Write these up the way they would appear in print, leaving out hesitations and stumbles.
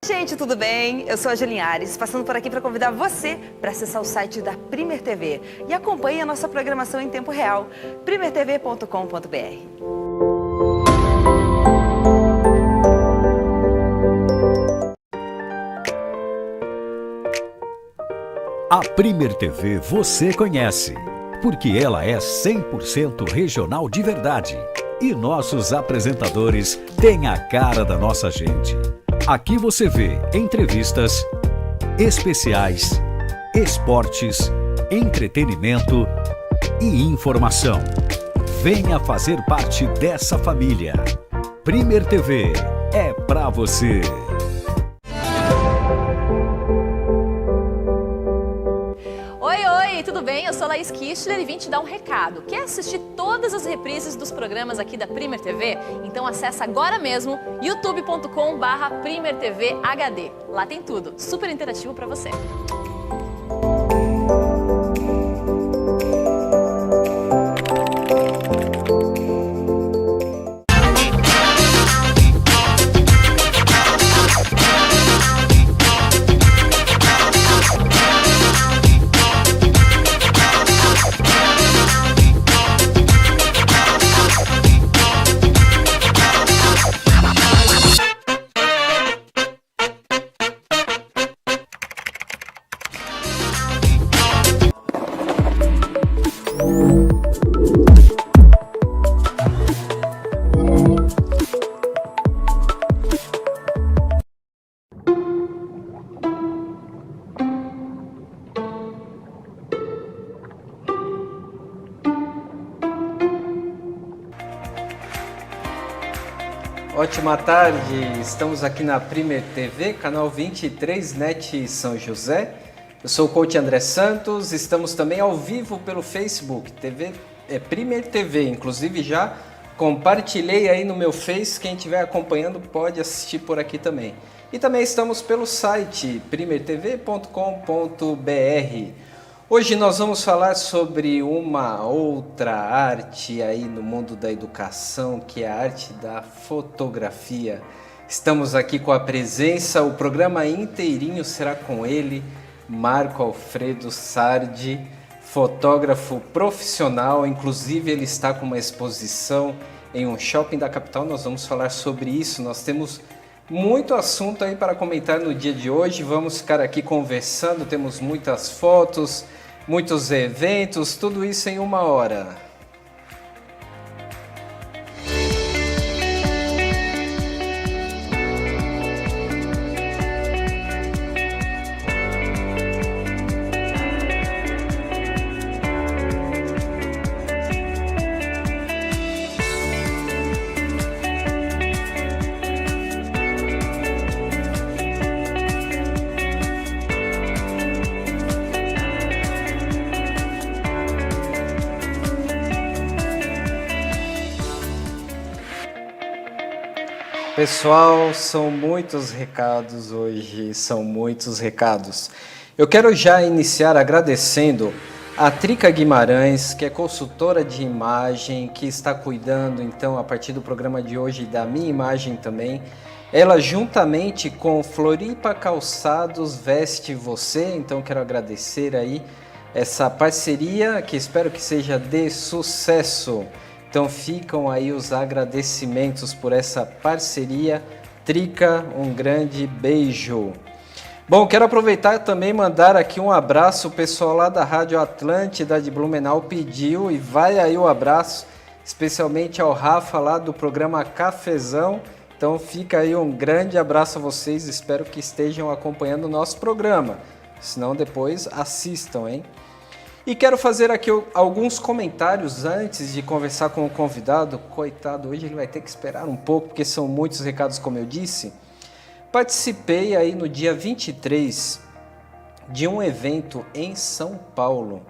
Gente, tudo bem? Eu sou a Julinhares, passando por aqui para convidar você para acessar o site da Primer TV e acompanhe a nossa programação em tempo real, primertv.com.br. A Primer TV você conhece, porque ela é 100% regional de verdade. E nossos apresentadores têm a cara da nossa gente. Aqui você vê entrevistas, especiais, esportes, entretenimento e informação. Venha fazer parte dessa família. Primer TV é pra você. Oi, tudo bem? Eu sou Laís Kichler e vim te dar um recado. Quer assistir todas as reprises dos programas aqui da Primer TV? Então acessa agora mesmo youtube.com/PrimerTVHD. Lá tem tudo, super interativo para você. Ótima tarde, estamos aqui na Primer TV, canal 23, NET São José. Eu sou o coach André Santos, estamos também ao vivo pelo Facebook, Primer TV, inclusive já compartilhei aí no meu Face, quem estiver acompanhando pode assistir por aqui também. E também estamos pelo site primertv.com.br. Hoje nós vamos falar sobre uma outra arte aí no mundo da educação, que é a arte da fotografia. Estamos aqui com a presença, o programa inteirinho será com ele, Marco Alfredo Sardi, fotógrafo profissional, inclusive ele está com uma exposição em um shopping da capital, nós vamos falar sobre isso, nós temos muito assunto aí para comentar no dia de hoje, vamos ficar aqui conversando, temos muitas fotos, muitos eventos, tudo isso em uma hora. Pessoal, são muitos recados hoje, são muitos recados. Eu quero já iniciar agradecendo a Trica Guimarães, que é consultora de imagem, que está cuidando, então, a partir do programa de hoje, da minha imagem também. Ela, juntamente com Floripa Calçados, veste você, então quero agradecer aí essa parceria, que espero que seja de sucesso. Então ficam aí os agradecimentos por essa parceria. Trica, um grande beijo. Bom, quero aproveitar e também mandar aqui um abraço, o pessoal lá da Rádio Atlântida de Blumenau pediu, e vai aí o abraço, especialmente ao Rafa lá do programa Cafezão. Então fica aí um grande abraço a vocês, espero que estejam acompanhando o nosso programa, senão depois assistam, hein? E quero fazer aqui alguns comentários antes de conversar com o convidado. Coitado, hoje ele vai ter que esperar um pouco, porque são muitos recados, como eu disse. Participei aí no dia 23 de um evento em São Paulo,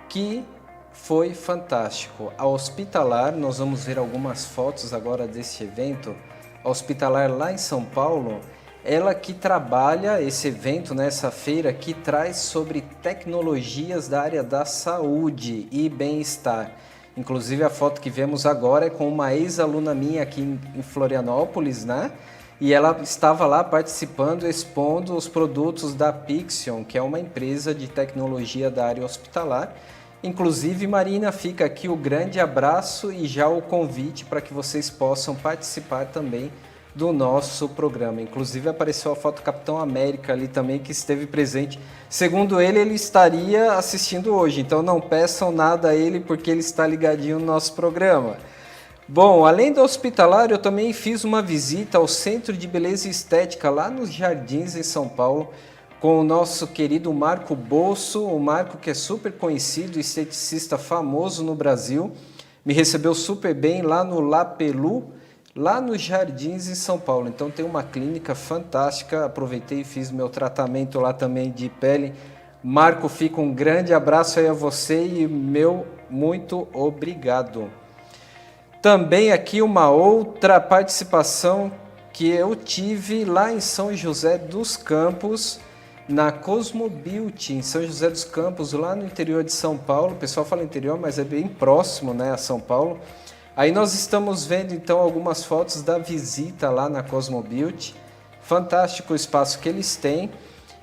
que foi fantástico. A Hospitalar, nós vamos ver algumas fotos agora desse evento. A Hospitalar lá em São Paulo, ela que trabalha esse evento, nessa feira, que traz sobre tecnologias da área da saúde e bem-estar. Inclusive a foto que vemos agora é com uma ex-aluna minha aqui em Florianópolis, né? e ela estava lá participando, expondo os produtos da Pixion, que é uma empresa de tecnologia da área hospitalar. Inclusive, Marina, fica aqui o grande abraço e já o convite para que vocês possam participar também do nosso programa. Inclusive, apareceu a foto do Capitão América ali também, que esteve presente. Segundo ele, ele estaria assistindo hoje, então não peçam nada a ele, porque ele está ligadinho no nosso programa. Bom, além do hospitalar, eu também fiz uma visita ao Centro de Beleza e Estética, lá nos Jardins, em São Paulo, com o nosso querido Marco Bosso, o Marco que é super conhecido, esteticista famoso no Brasil, me recebeu super bem lá no La Pelu, lá nos Jardins, em São Paulo. Então tem uma clínica fantástica, aproveitei e fiz meu tratamento lá também de pele. Marco, fica um grande abraço aí a você e meu muito obrigado. Também aqui uma outra participação que eu tive lá em São José dos Campos, na Cosmo Beauty, em São José dos Campos, lá no interior de São Paulo. O pessoal fala interior, mas é bem próximo, né, a São Paulo. Aí nós estamos vendo então algumas fotos da visita lá na Cosmo Beauty. Fantástico o espaço que eles têm.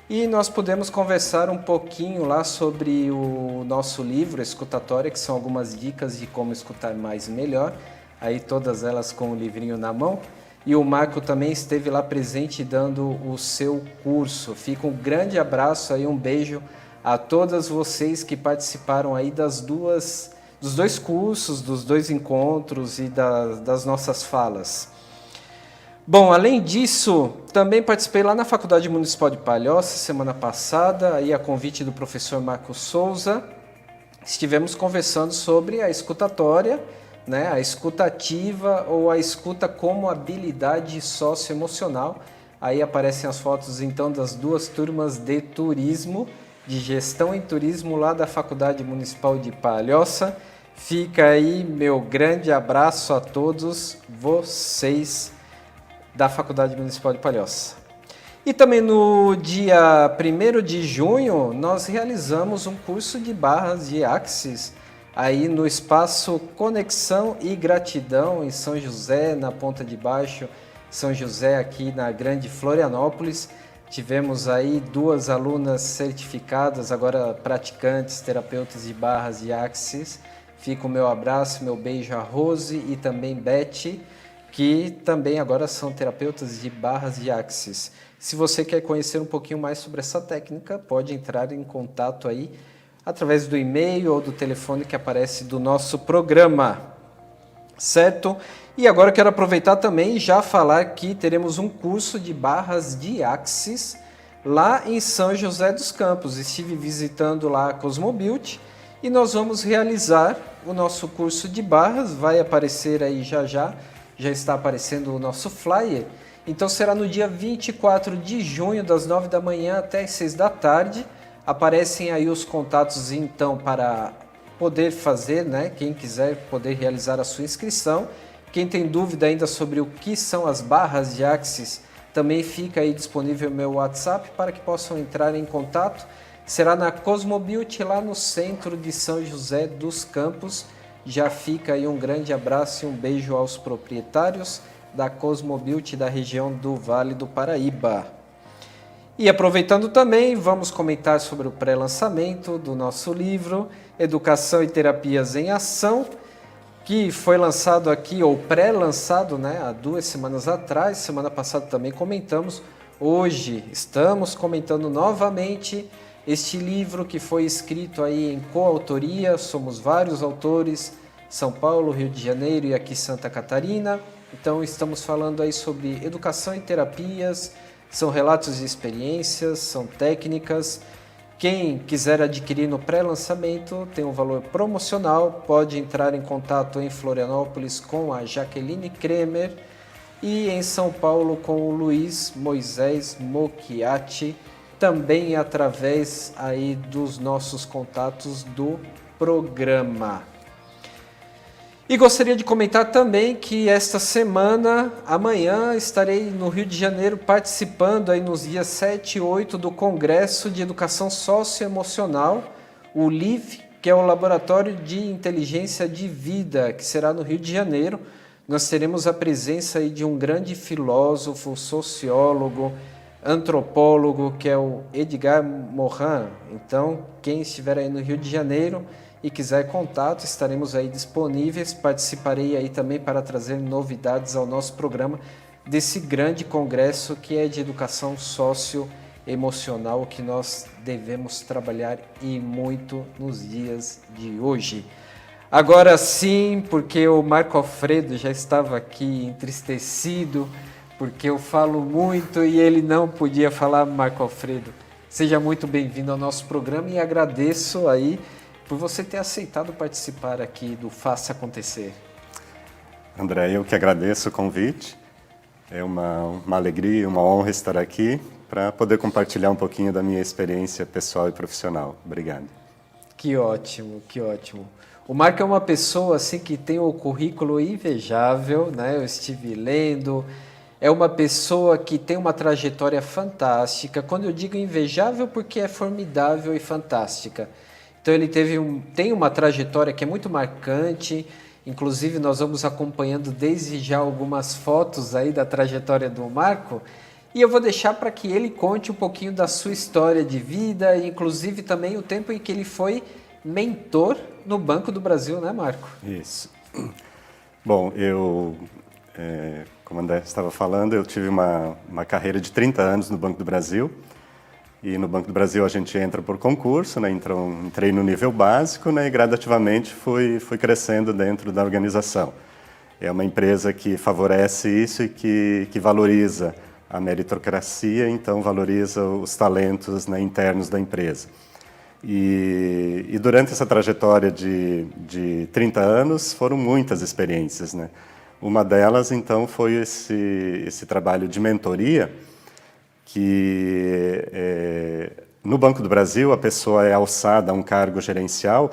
E nós podemos conversar um pouquinho lá sobre o nosso livro, Escutatória, que são algumas dicas de como escutar mais e melhor. Aí todas elas com o livrinho na mão. E o Marco também esteve lá presente dando o seu curso. Fica um grande abraço aí, um beijo a todas vocês que participaram aí dos dois cursos, dos dois encontros e das nossas falas. Bom, além disso, também participei lá na Faculdade Municipal de Palhoça semana passada, aí a convite do professor Marco Souza. Estivemos conversando sobre a escutatória, né, a escuta ativa ou a escuta como habilidade socioemocional. Aí aparecem as fotos então das duas turmas de turismo, de gestão em turismo lá da Faculdade Municipal de Palhoça. Fica aí meu grande abraço a todos vocês da Faculdade Municipal de Palhoça. E também no dia 1º de junho nós realizamos um curso de barras de Axis aí no espaço Conexão e Gratidão em São José, na Ponta de Baixo, São José aqui na Grande Florianópolis. Tivemos aí 2 alunas certificadas, agora praticantes, terapeutas de barras de Axis. Fica o meu abraço, meu beijo a Rose e também Beth, que também agora são terapeutas de barras de Axis. Se você quer conhecer um pouquinho mais sobre essa técnica, pode entrar em contato aí através do e-mail ou do telefone que aparece do nosso programa, certo? E agora eu quero aproveitar também e já falar que teremos um curso de barras de Axis lá em São José dos Campos. Estive visitando lá a Cosmo Beauty e nós vamos realizar o nosso curso de barras, vai aparecer aí já está aparecendo o nosso flyer. Então será no dia 24 de junho, das 9 da manhã até as 6 da tarde. Aparecem aí os contatos então para poder fazer, né? Quem quiser poder realizar a sua inscrição. Quem tem dúvida ainda sobre o que são as barras de Axis, também fica aí disponível o meu WhatsApp para que possam entrar em contato. Será na Cosmo Beauty, lá no centro de São José dos Campos. Já fica aí um grande abraço e um beijo aos proprietários da Cosmo Beauty da região do Vale do Paraíba. E aproveitando também, vamos comentar sobre o pré-lançamento do nosso livro, Educação e Terapias em Ação, que foi lançado aqui, ou pré-lançado, né, há 2 semanas atrás. Semana passada também comentamos. Hoje estamos comentando novamente este livro que foi escrito aí em coautoria, somos vários autores, São Paulo, Rio de Janeiro e aqui Santa Catarina. Então estamos falando aí sobre educação e terapias, são relatos de experiências, são técnicas. Quem quiser adquirir no pré-lançamento tem um valor promocional, pode entrar em contato em Florianópolis com a Jaqueline Kremer e em São Paulo com o Luiz Moisés Mocchiati, também através aí dos nossos contatos do programa. E gostaria de comentar também que esta semana, amanhã, estarei no Rio de Janeiro participando aí nos dias 7 e 8 do Congresso de Educação Socioemocional, o LIV, que é o Laboratório de Inteligência de Vida, que será no Rio de Janeiro. nós teremos a presença aí de um grande filósofo, sociólogo, antropólogo, que é o Edgar Morin. Então, quem estiver aí no Rio de Janeiro e quiser contato, estaremos aí disponíveis. Participarei aí também para trazer novidades ao nosso programa desse grande congresso que é de educação socioemocional, que nós devemos trabalhar e muito nos dias de hoje. Agora sim, porque o Marco Alfredo já estava aqui entristecido, porque eu falo muito e ele não podia falar. Marco Alfredo, seja muito bem-vindo ao nosso programa e agradeço aí por você ter aceitado participar aqui do Faça Acontecer. André, eu que agradeço o convite. É uma alegria, uma honra estar aqui para poder compartilhar um pouquinho da minha experiência pessoal e profissional. Obrigado. Que ótimo, que ótimo. O Marco é uma pessoa assim que tem o currículo invejável, né? Eu estive lendo. É uma pessoa que tem uma trajetória fantástica. Quando eu digo invejável, porque é formidável e fantástica. Então ele tem uma trajetória que é muito marcante. Inclusive nós vamos acompanhando desde já algumas fotos aí da trajetória do Marco. E eu vou deixar para que ele conte um pouquinho da sua história de vida, inclusive também o tempo em que ele foi mentor no Banco do Brasil, né, Marco? Isso. Bom, como o André estava falando, eu tive uma carreira de 30 anos no Banco do Brasil. E no Banco do Brasil a gente entra por concurso, né? Entrei no nível básico, né? E gradativamente fui crescendo dentro da organização. É uma empresa que favorece isso e que valoriza a meritocracia, então valoriza os talentos, né, internos da empresa. E durante essa trajetória de 30 anos foram muitas experiências, né? Uma delas, então, foi esse trabalho de mentoria, que no Banco do Brasil a pessoa é alçada a um cargo gerencial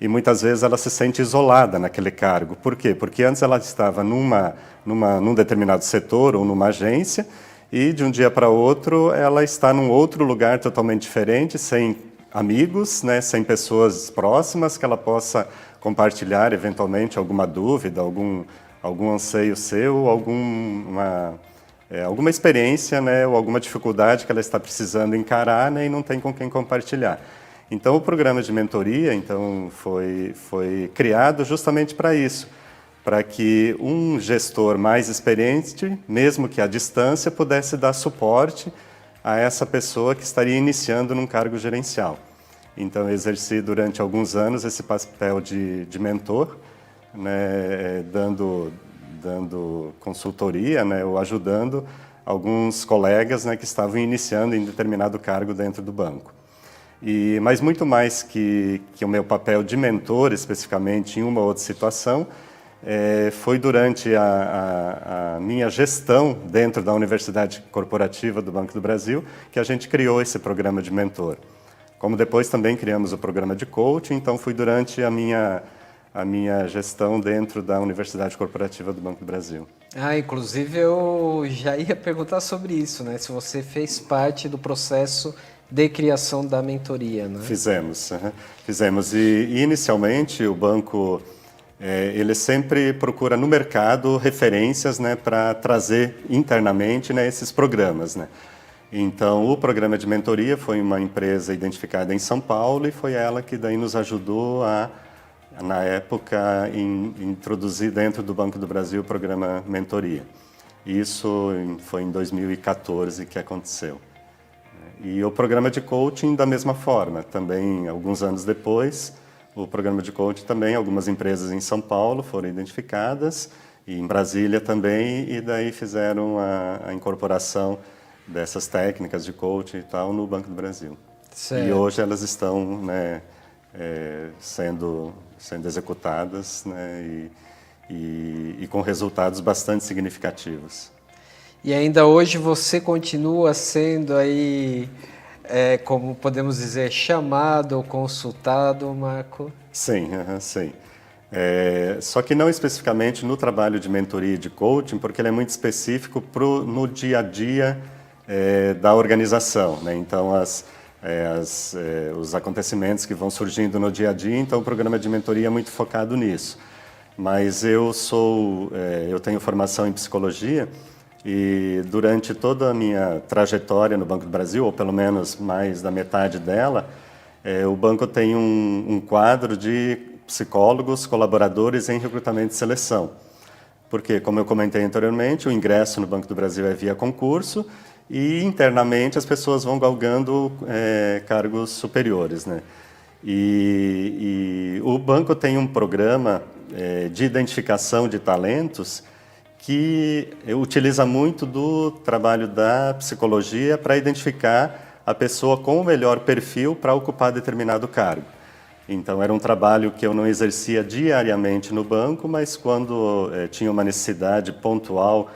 e muitas vezes ela se sente isolada naquele cargo. Por quê? Porque antes ela estava num determinado setor ou numa agência e de um dia para outro ela está num outro lugar totalmente diferente, sem amigos, né, sem pessoas próximas que ela possa compartilhar eventualmente alguma dúvida, algum anseio seu, alguma experiência, né, ou alguma dificuldade que ela está precisando encarar, né, e não tem com quem compartilhar. Então, o programa de mentoria foi criado justamente para isso, para que um gestor mais experiente, mesmo que à distância, pudesse dar suporte a essa pessoa que estaria iniciando num cargo gerencial. Então, eu exerci durante alguns anos esse papel de mentor, né, dando consultoria, né, ou ajudando alguns colegas, né, que estavam iniciando em determinado cargo dentro do banco. Mas muito mais que o meu papel de mentor, especificamente em uma ou outra situação, foi durante a minha gestão dentro da Universidade Corporativa do Banco do Brasil que a gente criou esse programa de mentor. Como depois também criamos o programa de coaching, então foi durante a minha gestão dentro da Universidade Corporativa do Banco do Brasil. Inclusive eu já ia perguntar sobre isso, né? Se você fez parte do processo de criação da mentoria, né? Fizemos. E inicialmente o banco ele sempre procura no mercado referências, né, para trazer internamente, né, esses programas, né? Então, o programa de mentoria foi uma empresa identificada em São Paulo e foi ela que daí nos ajudou na época, introduzir dentro do Banco do Brasil o programa Mentoria. Isso foi em 2014 que aconteceu. E o programa de coaching da mesma forma. Também, alguns anos depois, o programa de coaching também, algumas empresas em São Paulo foram identificadas, e em Brasília também, e daí fizeram a incorporação dessas técnicas de coaching e tal no Banco do Brasil. Certo. E hoje elas estão, né, sendo executadas, né, e com resultados bastante significativos. E ainda hoje você continua sendo aí, como podemos dizer, chamado ou consultado, Marco? Sim, sim. Só que não especificamente no trabalho de mentoria e de coaching, porque ele é muito específico no dia a dia da organização, né? Então, os acontecimentos que vão surgindo no dia a dia, então o programa de mentoria é muito focado nisso. Mas eu tenho formação em psicologia e durante toda a minha trajetória no Banco do Brasil, ou pelo menos mais da metade dela, o banco tem um quadro de psicólogos, colaboradores em recrutamento e seleção. Porque, como eu comentei anteriormente, o ingresso no Banco do Brasil é via concurso e internamente as pessoas vão galgando cargos superiores, né? E o banco tem um programa de identificação de talentos que utiliza muito do trabalho da psicologia para identificar a pessoa com o melhor perfil para ocupar determinado cargo. Então, era um trabalho que eu não exercia diariamente no banco, mas quando tinha uma necessidade pontual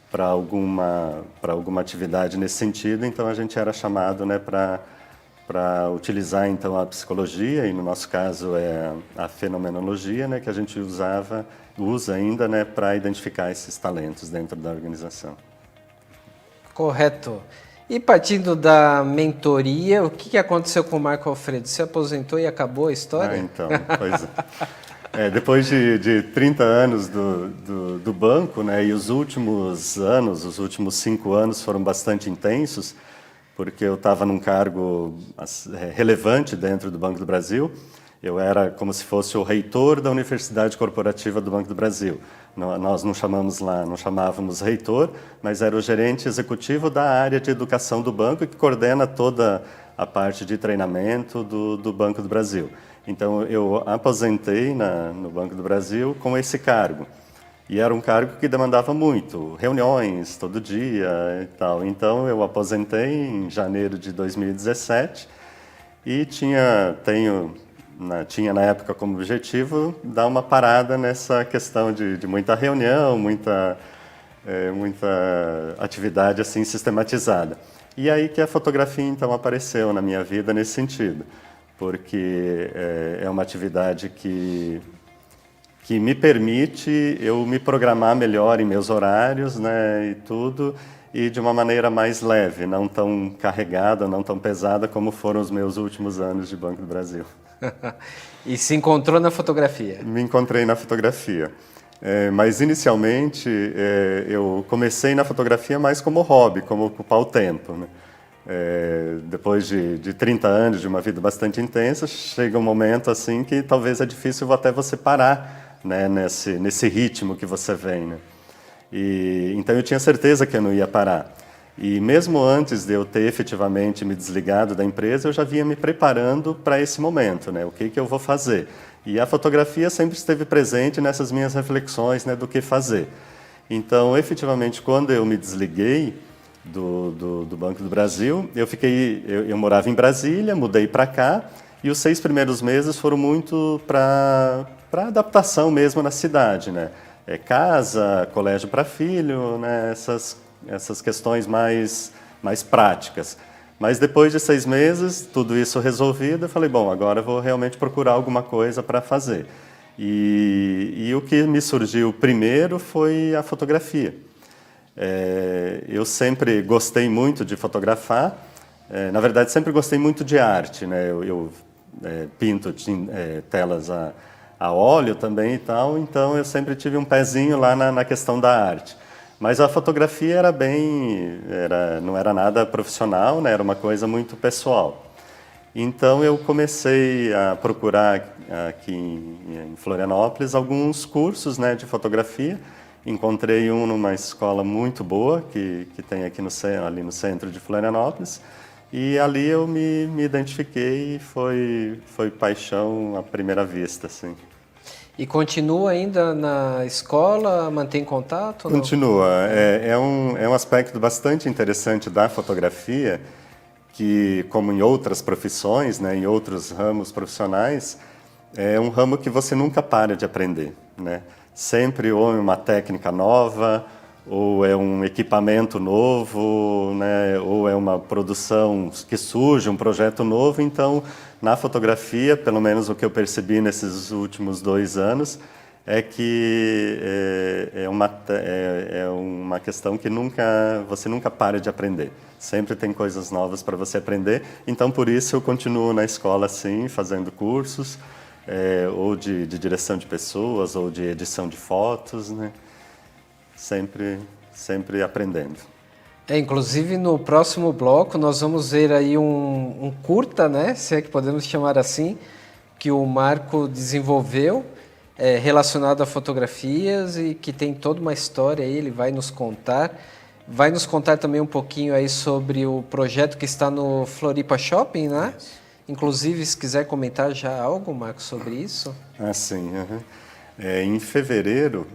para alguma atividade nesse sentido, então a gente era chamado, né, para utilizar então a psicologia, e no nosso caso é a fenomenologia, né, que a gente usa ainda, né, para identificar esses talentos dentro da organização. Correto. E partindo da mentoria, o que aconteceu com o Marco Alfredo? Se aposentou e acabou a história? Então, pois é. Depois de 30 anos do banco, né, e os últimos 5 anos foram bastante intensos, porque eu estava num cargo relevante dentro do Banco do Brasil. Eu era como se fosse o reitor da Universidade Corporativa do Banco do Brasil. Nós não chamávamos reitor, mas era o gerente executivo da área de educação do banco, que coordena toda a parte de treinamento do Banco do Brasil. Então, eu aposentei no Banco do Brasil com esse cargo. E era um cargo que demandava muito, reuniões todo dia e tal. Então, eu aposentei em janeiro de 2017 e tinha na época como objetivo dar uma parada nessa questão de muita reunião, muita atividade assim sistematizada. E aí que a fotografia então apareceu na minha vida nesse sentido, porque é uma atividade que me permite eu me programar melhor em meus horários, né, e tudo, e de uma maneira mais leve, não tão carregada, não tão pesada como foram os meus últimos anos de Banco do Brasil. E se encontrou na fotografia? Me encontrei na fotografia. Mas, inicialmente, eu comecei na fotografia mais como hobby, como ocupar o tempo, né? Depois de 30 anos de uma vida bastante intensa, chega um momento assim que talvez é difícil até você parar, né, nesse ritmo que você vem, né? Então, eu tinha certeza que eu não ia parar. E mesmo antes de eu ter efetivamente me desligado da empresa, eu já vinha me preparando para esse momento, né? O que eu vou fazer? E a fotografia sempre esteve presente nessas minhas reflexões, né, do que fazer. Então, efetivamente, quando eu me desliguei do Banco do Brasil, eu morava em Brasília, mudei para cá, e os 6 primeiros meses foram muito para adaptação mesmo na cidade, né? Casa, colégio para filho, né? Essas questões mais práticas. Mas depois de 6 meses, tudo isso resolvido, eu falei, bom, agora eu vou realmente procurar alguma coisa para fazer. E o que me surgiu primeiro foi a fotografia. Eu sempre gostei muito de fotografar, na verdade sempre gostei muito de arte, né? Eu pinto telas a óleo também e tal, então eu sempre tive um pezinho lá na questão da arte. Mas a fotografia não era nada profissional, né? Era uma coisa muito pessoal. Então eu comecei a procurar aqui em Florianópolis alguns cursos, né, de fotografia. Encontrei um numa escola muito boa que tem aqui ali no centro de Florianópolis. E ali eu me identifiquei e foi paixão à primeira vista, assim. E continua ainda na escola, mantém contato? Continua. É um aspecto bastante interessante da fotografia, que, como em outras profissões, né, em outros ramos profissionais, é um ramo que você nunca para de aprender, né? Sempre ou é uma técnica nova, ou é um equipamento novo, né, ou é uma produção que surge, um projeto novo. Então, na fotografia, pelo menos o que eu percebi nesses últimos 2 anos, é que é uma questão que você nunca para de aprender. Sempre tem coisas novas para você aprender. Então, por isso, eu continuo na escola, assim, fazendo cursos. ou de direção de pessoas, ou de edição de fotos, né? Sempre aprendendo. Inclusive no próximo bloco nós vamos ver aí um curta, né, se é que podemos chamar assim, que o Marco desenvolveu, relacionado a fotografias e que tem toda uma história aí, ele vai nos contar. Vai nos contar também um pouquinho aí sobre o projeto que está no Floripa Shopping, né? Isso. Inclusive, se quiser comentar já algo, Marco, sobre isso. Sim. Em fevereiro,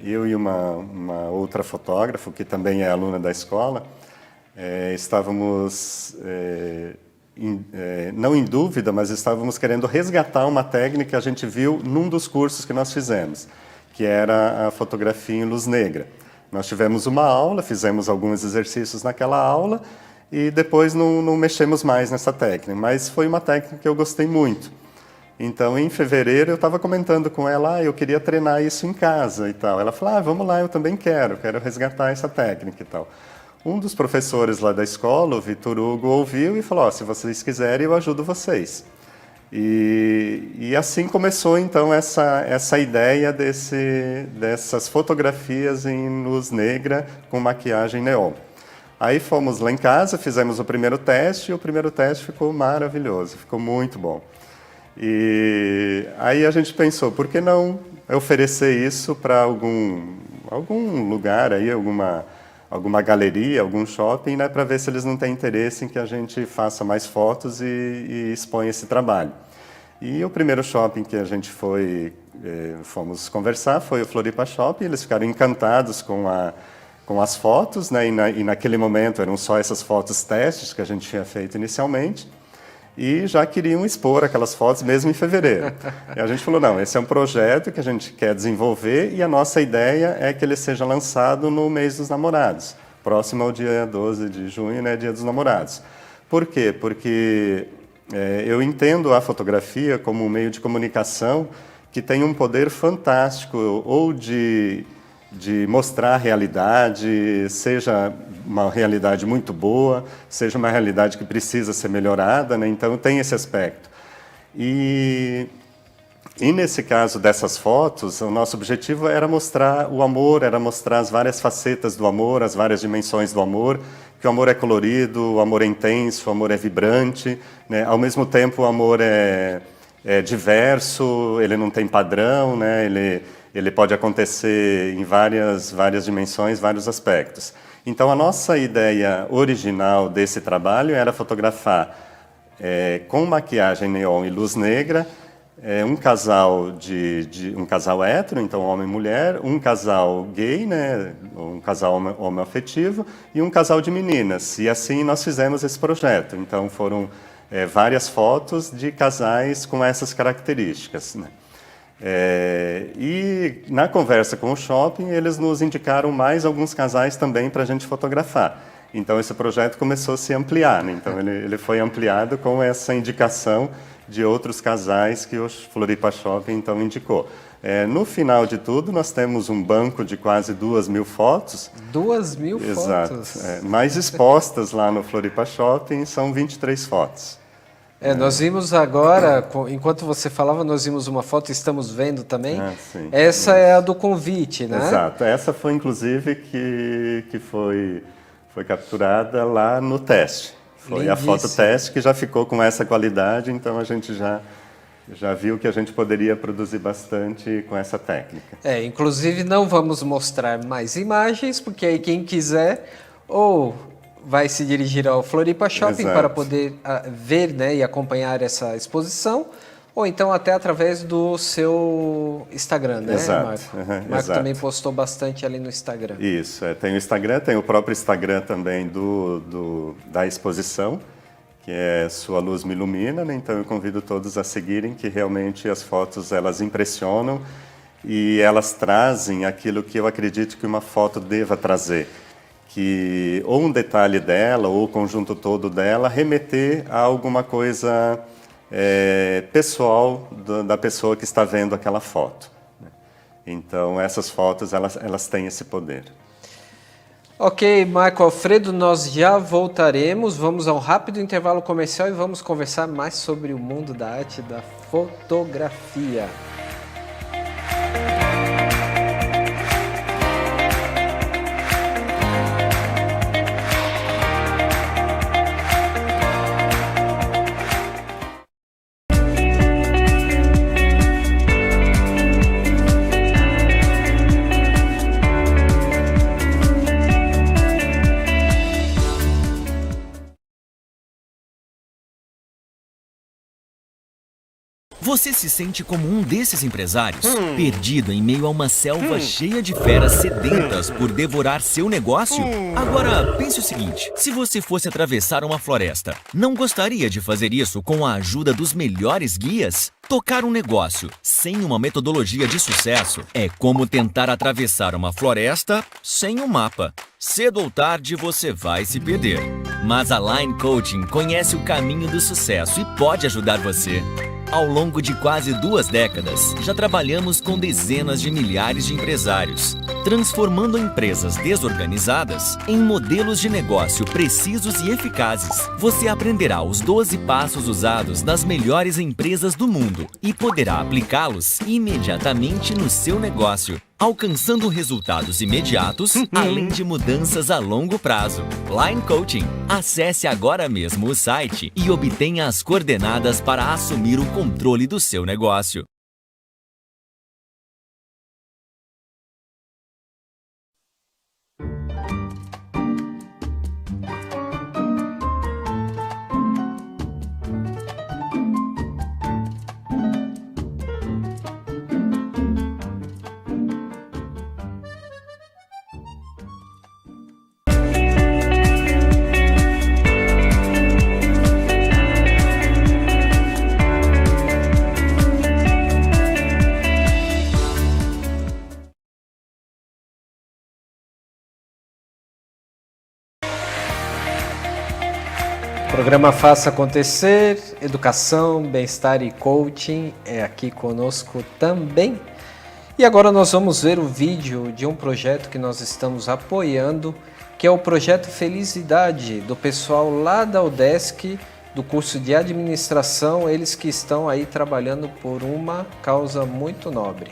eu e uma outra fotógrafa, que também é aluna da escola, estávamos, não em dúvida, mas estávamos querendo resgatar uma técnica que a gente viu num dos cursos que nós fizemos, que era a fotografia em luz negra. Nós tivemos uma aula, fizemos alguns exercícios naquela aula e depois não mexemos mais nessa técnica, mas foi uma técnica que eu gostei muito. Então, em fevereiro, eu estava comentando com ela, eu queria treinar isso em casa e tal. Ela falou, vamos lá, eu também quero resgatar essa técnica e tal. Um dos professores lá da escola, o Vitor Hugo, ouviu e falou, se vocês quiserem, eu ajudo vocês. E assim começou, então, essa ideia dessas fotografias em luz negra com maquiagem neon. Aí fomos lá em casa, fizemos o primeiro teste, e o primeiro teste ficou maravilhoso, ficou muito bom. E aí a gente pensou, por que não oferecer isso para algum lugar, aí, alguma galeria, algum shopping, né, para ver se eles não têm interesse em que a gente faça mais fotos e exponha esse trabalho. E o primeiro shopping que a gente fomos conversar foi o Floripa Shopping, eles ficaram encantados com as fotos, né, e naquele momento eram só essas fotos testes que a gente tinha feito inicialmente, e já queriam expor aquelas fotos mesmo em fevereiro. E a gente falou, não, esse é um projeto que a gente quer desenvolver e a nossa ideia é que ele seja lançado no mês dos namorados, próximo ao dia 12 de junho, né, dia dos namorados. Por quê? Porque eu entendo a fotografia como um meio de comunicação que tem um poder fantástico, ou de mostrar a realidade, seja uma realidade muito boa, seja uma realidade que precisa ser melhorada, né? Então tem esse aspecto. E nesse caso dessas fotos, o nosso objetivo era mostrar o amor, era mostrar as várias facetas do amor, as várias dimensões do amor, que o amor é colorido, o amor é intenso, o amor é vibrante, né? Ao mesmo tempo o amor é diverso, ele não tem padrão, né? Ele pode acontecer em várias dimensões, vários aspectos. Então, a nossa ideia original desse trabalho era fotografar com maquiagem neon e luz negra um casal um casal hétero, então homem e mulher, um casal gay, né, um casal homoafetivo e um casal de meninas. E assim nós fizemos esse projeto. Então, foram várias fotos de casais com essas características, né? E na conversa com o shopping, eles nos indicaram mais alguns casais também para a gente fotografar. Então, esse projeto começou a se ampliar, né? Então, ele foi ampliado com essa indicação de outros casais que o Floripa Shopping, então, indicou. No final de tudo, nós temos um banco de quase 2.000 fotos. 2.000 Exato, fotos? mais expostas lá no Floripa Shopping, são 23 fotos. Nós vimos agora, enquanto você falava, nós vimos uma foto, estamos vendo também. Sim, essa é a do convite, né? Exato. Essa foi, inclusive, que foi capturada lá no teste. Foi lindíssimo. A foto teste que já ficou com essa qualidade, então a gente já viu que a gente poderia produzir bastante com essa técnica. Inclusive não vamos mostrar mais imagens, porque aí quem quiser ou vai se dirigir ao Floripa Shopping para poder ver, né, e acompanhar essa exposição, ou então até através do seu Instagram, né, Marco? O Marco também postou bastante ali no Instagram. Isso, tem o Instagram, tem o próprio Instagram também da exposição, que é Sua Luz Me Ilumina, né? Então eu convido todos a seguirem, que realmente as fotos elas impressionam e elas trazem aquilo que eu acredito que uma foto deva trazer, que ou um detalhe dela ou o conjunto todo dela remeter a alguma coisa pessoal da pessoa que está vendo aquela foto. Então essas fotos elas têm esse poder. Ok, Marco Alfredo, nós já voltaremos. Vamos a um rápido intervalo comercial e vamos conversar mais sobre o mundo da arte da fotografia. Você se sente como um desses empresários, perdido em meio a uma selva cheia de feras sedentas por devorar seu negócio? Agora, pense o seguinte, se você fosse atravessar uma floresta, não gostaria de fazer isso com a ajuda dos melhores guias? Tocar um negócio sem uma metodologia de sucesso é como tentar atravessar uma floresta sem um mapa. Cedo ou tarde você vai se perder. Mas a Line Coaching conhece o caminho do sucesso e pode ajudar você. Ao longo de quase 2 décadas, já trabalhamos com dezenas de milhares de empresários, transformando empresas desorganizadas em modelos de negócio precisos e eficazes. Você aprenderá os 12 passos usados nas melhores empresas do mundo e poderá aplicá-los imediatamente no seu negócio, alcançando resultados imediatos, além de mudanças a longo prazo. Line Coaching. Acesse agora mesmo o site e obtenha as coordenadas para assumir o controle do seu negócio. Programa Faça Acontecer, Educação, Bem-Estar e Coaching é aqui conosco também. E agora nós vamos ver o vídeo de um projeto que nós estamos apoiando, que é o Projeto Felicidade, do pessoal lá da UDESC, do curso de Administração, eles que estão aí trabalhando por uma causa muito nobre.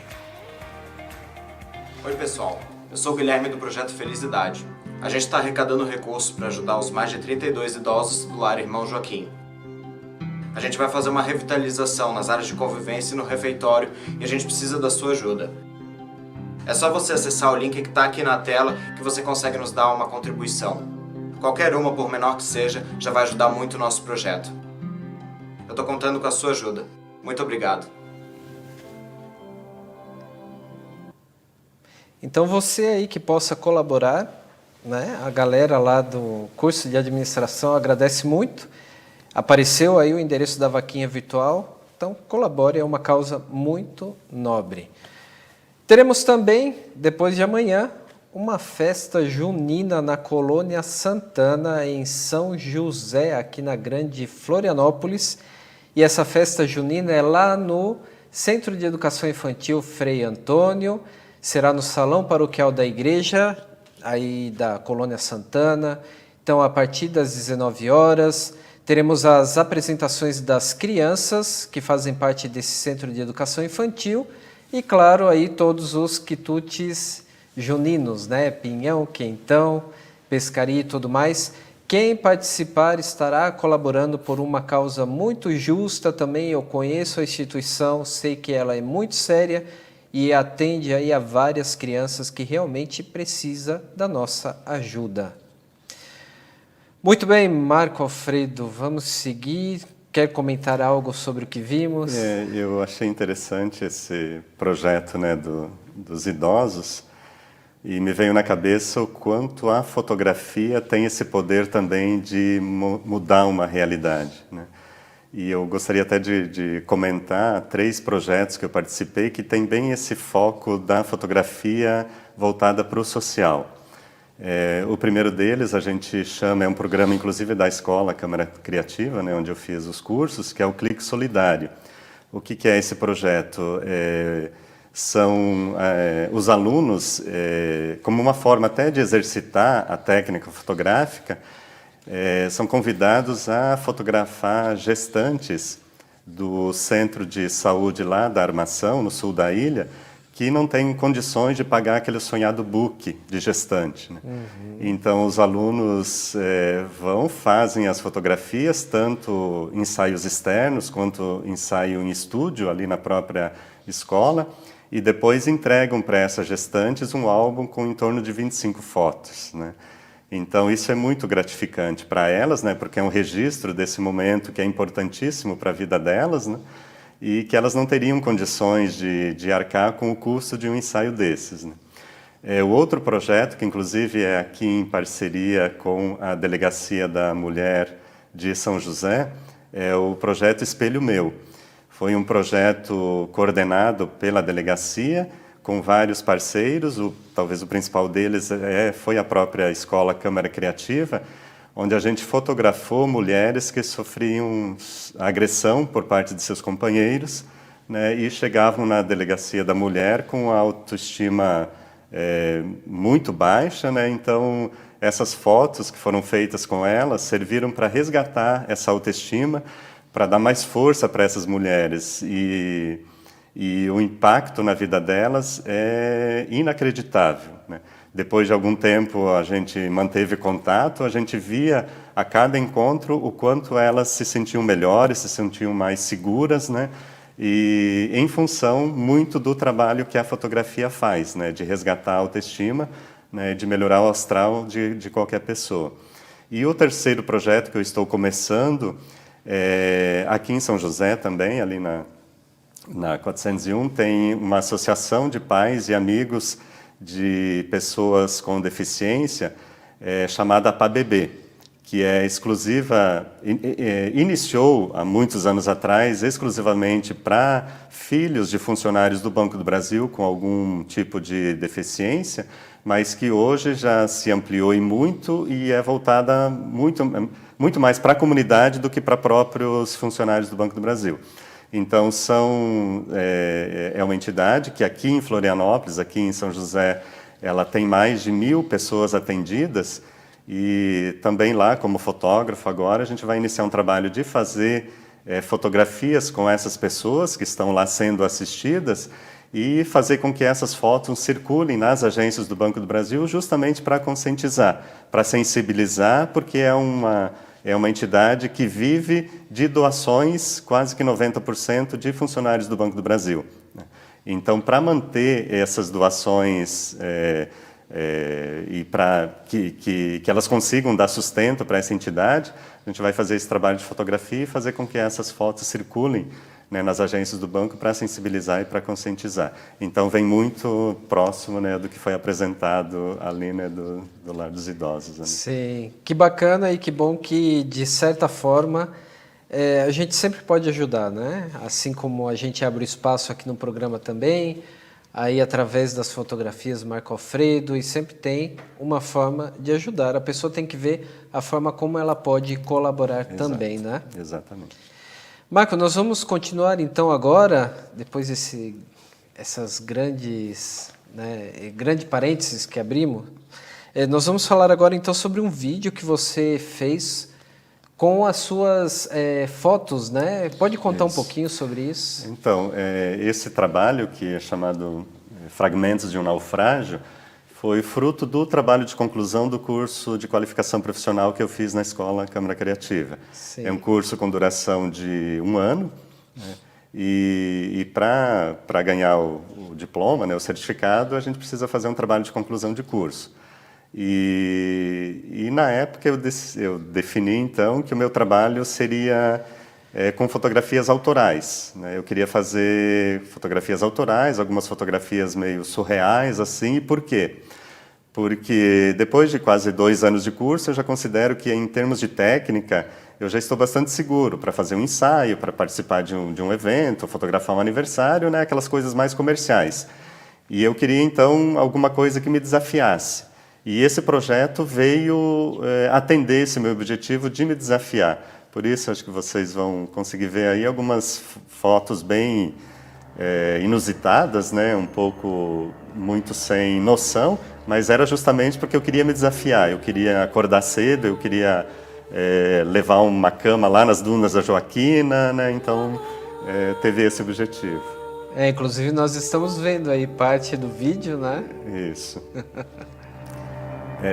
Oi pessoal, eu sou o Guilherme do Projeto Felicidade. A gente está arrecadando recursos para ajudar os mais de 32 idosos do lar Irmão Joaquim. A gente vai fazer uma revitalização nas áreas de convivência e no refeitório e a gente precisa da sua ajuda. É só você acessar o link que está aqui na tela que você consegue nos dar uma contribuição. Qualquer uma, por menor que seja, já vai ajudar muito o nosso projeto. Eu estou contando com a sua ajuda. Muito obrigado. Então você aí que possa colaborar, né? A galera lá do curso de administração agradece muito. Apareceu aí o endereço da vaquinha virtual, então colabore, é uma causa muito nobre. Teremos também, depois de amanhã, uma festa junina na Colônia Santana, em São José, aqui na Grande Florianópolis. E essa festa junina é lá no Centro de Educação Infantil Frei Antônio, será no Salão Paroquial da Igreja, aí da Colônia Santana. Então, a partir das 19 horas, teremos as apresentações das crianças que fazem parte desse Centro de Educação Infantil e, claro, aí todos os quitutes juninos, né? Pinhão, quentão, pescaria e tudo mais. Quem participar estará colaborando por uma causa muito justa também. Eu conheço a instituição, sei que ela é muito séria e atende aí a várias crianças que realmente precisam da nossa ajuda. Muito bem, Marco Alfredo, vamos seguir. Quer comentar algo sobre o que vimos? Eu achei interessante esse projeto, né, dos idosos e me veio na cabeça o quanto a fotografia tem esse poder também de mudar uma realidade, né? E eu gostaria até de comentar 3 projetos que eu participei que tem bem esse foco da fotografia voltada para o social. O primeiro deles a gente chama, é um programa inclusive da escola Câmara Criativa, né, onde eu fiz os cursos, que é o Clique Solidário. O que é esse projeto? são os alunos, como uma forma até de exercitar a técnica fotográfica, são convidados a fotografar gestantes do centro de saúde lá da Armação, no sul da ilha, que não têm condições de pagar aquele sonhado book de gestante, né? Então, os alunos fazem as fotografias, tanto ensaios externos quanto ensaio em estúdio, ali na própria escola, e depois entregam para essas gestantes um álbum com em torno de 25 fotos, né? Então, isso é muito gratificante para elas, né? Porque é um registro desse momento que é importantíssimo para a vida delas, né? E que elas não teriam condições de arcar com o custo de um ensaio desses, né? O outro projeto, que inclusive é aqui em parceria com a Delegacia da Mulher de São José, é o projeto Espelho Meu. Foi um projeto coordenado pela delegacia, com vários parceiros, talvez o principal deles foi a própria Escola Câmara Criativa, onde a gente fotografou mulheres que sofriam agressão por parte de seus companheiros, né, e chegavam na Delegacia da Mulher com a autoestima muito baixa, né? Então, essas fotos que foram feitas com elas serviram para resgatar essa autoestima, para dar mais força para essas mulheres. E o impacto na vida delas é inacreditável, né? Depois de algum tempo a gente manteve contato, a gente via a cada encontro o quanto elas se sentiam melhores, se sentiam mais seguras, né? E em função muito do trabalho que a fotografia faz, né? De resgatar a autoestima, né? De melhorar o astral de qualquer pessoa. E o terceiro projeto que eu estou começando, aqui em São José também, ali na 401, tem uma associação de pais e amigos de pessoas com deficiência, chamada PABB, que é exclusiva, iniciou há muitos anos atrás, exclusivamente para filhos de funcionários do Banco do Brasil com algum tipo de deficiência, mas que hoje já se ampliou e muito, e é voltada muito mais para a comunidade do que para próprios funcionários do Banco do Brasil. Então, é uma entidade que aqui em Florianópolis, aqui em São José, ela tem mais de 1.000 pessoas atendidas, e também lá, como fotógrafo agora, a gente vai iniciar um trabalho de fazer fotografias com essas pessoas que estão lá sendo assistidas e fazer com que essas fotos circulem nas agências do Banco do Brasil justamente para conscientizar, para sensibilizar, porque é uma entidade que vive de doações, quase que 90% de funcionários do Banco do Brasil. Então, para manter essas doações e para que elas consigam dar sustento para essa entidade, a gente vai fazer esse trabalho de fotografia e fazer com que essas fotos circulem, né, nas agências do banco para sensibilizar e para conscientizar. Então, vem muito próximo, né, do que foi apresentado ali, né, do Lar dos Idosos, né? Sim, que bacana e que bom que, de certa forma, a gente sempre pode ajudar, né? Assim como a gente abre o espaço aqui no programa também, aí através das fotografias Marco Alfredo, e sempre tem uma forma de ajudar. A pessoa tem que ver a forma como ela pode colaborar. Exato. Também, né? Exatamente. Marco, nós vamos continuar então agora, depois essas grandes parênteses que abrimos, nós vamos falar agora então sobre um vídeo que você fez com as suas fotos, né? Pode contar um pouquinho sobre isso? Então, esse trabalho, que é chamado Fragmentos de um Naufrágio, foi fruto do trabalho de conclusão do curso de qualificação profissional que eu fiz na Escola Câmara Criativa. Sim. É um curso com duração de 1 ano, né? E para ganhar o diploma, né, o certificado, a gente precisa fazer um trabalho de conclusão de curso. E na época eu defini, então, que o meu trabalho seria com fotografias autorais, né? Eu queria fazer fotografias autorais, algumas fotografias meio surreais, assim. E por quê? Porque depois de quase 2 anos de curso, eu já considero que, em termos de técnica, eu já estou bastante seguro para fazer um ensaio, para participar de um evento, fotografar um aniversário, né? Aquelas coisas mais comerciais. E eu queria, então, alguma coisa que me desafiasse. E esse projeto veio atender esse meu objetivo de me desafiar. Por isso, acho que vocês vão conseguir ver aí algumas fotos bem inusitadas, né? Um pouco muito sem noção, mas era justamente porque eu queria me desafiar, eu queria acordar cedo, eu queria levar uma cama lá nas dunas da Joaquina, né? Então teve esse objetivo. Inclusive nós estamos vendo aí parte do vídeo, né? Isso.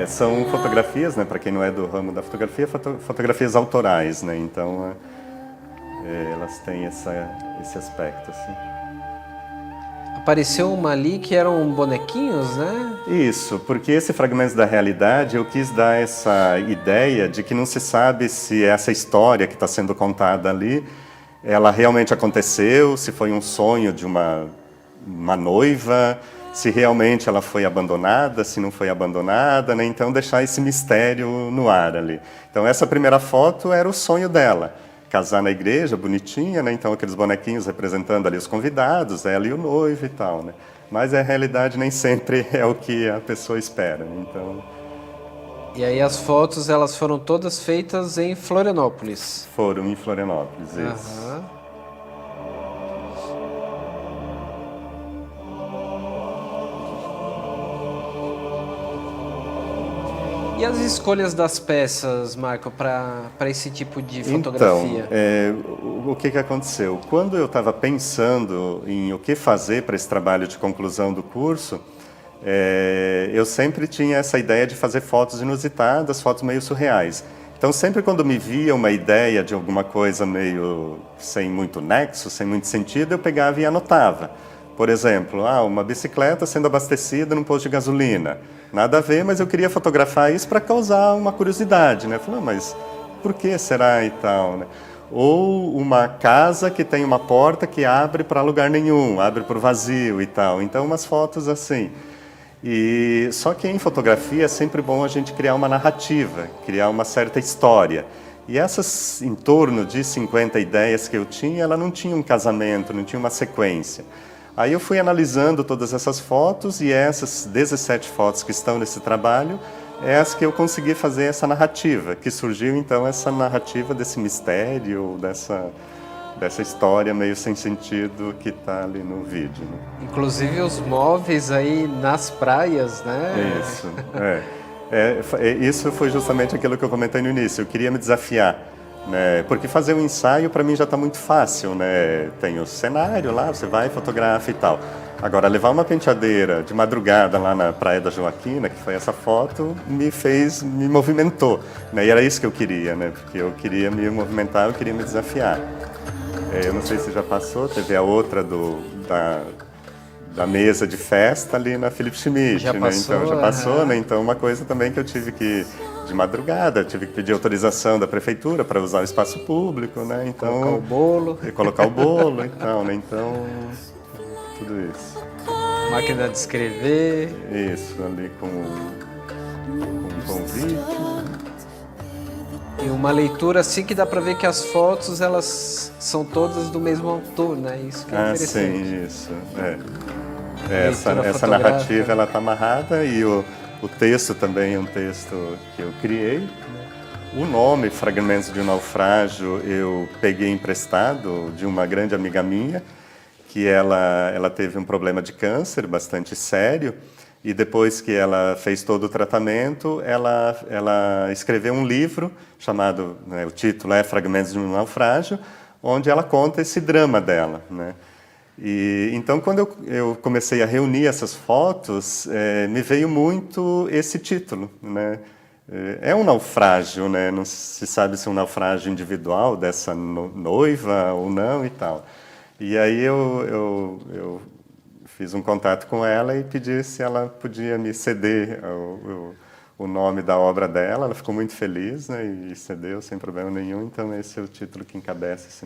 São fotografias, né? Para quem não é do ramo da fotografia, fotografias autorais, né? Então elas têm esse aspecto, assim. Apareceu uma ali que eram bonequinhos, né? Isso, porque esse Fragmentos da Realidade eu quis dar essa ideia de que não se sabe se essa história que está sendo contada ali, ela realmente aconteceu, se foi um sonho de uma noiva, se realmente ela foi abandonada, se não foi abandonada, né? Então deixar esse mistério no ar ali. Então essa primeira foto era o sonho dela. Casar na igreja, bonitinha, né? Então aqueles bonequinhos representando ali os convidados, ela e o noivo e tal, né? Mas a realidade nem sempre é o que a pessoa espera, então... E aí as fotos, elas foram todas feitas em Florianópolis. Foram em Florianópolis, isso. Aham. E as escolhas das peças, Marco, para esse tipo de fotografia? Então, o que aconteceu? Quando eu estava pensando em o que fazer para esse trabalho de conclusão do curso, eu sempre tinha essa ideia de fazer fotos inusitadas, fotos meio surreais. Então, sempre quando me via uma ideia de alguma coisa meio sem muito nexo, sem muito sentido, eu pegava e anotava. Por exemplo, uma bicicleta sendo abastecida num posto de gasolina. Nada a ver, mas eu queria fotografar isso para causar uma curiosidade, né? Falei, mas por que será e tal, né? Ou uma casa que tem uma porta que abre para lugar nenhum, abre para o vazio e tal. Então, umas fotos assim. E só que em fotografia é sempre bom a gente criar uma narrativa, criar uma certa história. E essas, em torno de 50 ideias que eu tinha, ela não tinha um casamento, não tinha uma sequência. Aí eu fui analisando todas essas fotos e essas 17 fotos que estão nesse trabalho, é as que eu consegui fazer essa narrativa, que surgiu então essa narrativa desse mistério, dessa história meio sem sentido que está ali no vídeo, né? Inclusive os móveis aí nas praias, né? Isso, isso foi justamente aquilo que eu comentei no início, eu queria me desafiar. Né? Porque fazer um ensaio para mim já está muito fácil, né? Tem o cenário lá, você vai, fotografa e tal. Agora, levar uma penteadeira de madrugada lá na Praia da Joaquina, que foi essa foto, me movimentou. Né? E era isso que eu queria, né? Porque eu queria me movimentar, eu queria me desafiar. Eu não sei se já passou, teve a outra da mesa de festa ali na Philip Schmidt, já né? passou, Então já passou, né? Então uma coisa também que eu tive que de madrugada, tive que pedir autorização da prefeitura para usar o espaço público, né? Então colocar o bolo, e tal, né? Então tudo isso. Máquina de escrever. Isso, ali com um convite. E uma leitura assim que dá para ver que as fotos elas são todas do mesmo autor, né? Isso que é interessante. Sim, isso. Essa narrativa ela está amarrada e o texto também é um texto que eu criei. O nome Fragmentos de um Naufrágio eu peguei emprestado de uma grande amiga minha, que ela teve um problema de câncer bastante sério e depois que ela fez todo o tratamento, ela escreveu um livro chamado, né, o título é Fragmentos de um Naufrágio, onde ela conta esse drama dela, né? E então, quando eu comecei a reunir essas fotos, me veio muito esse título, né? É um naufrágio, né? Não se sabe se é um naufrágio individual dessa noiva ou não e tal. E aí eu fiz um contato com ela e pedi se ela podia me ceder o nome da obra dela. Ela ficou muito feliz, né? E cedeu sem problema nenhum. Então esse é o título que encabeça esse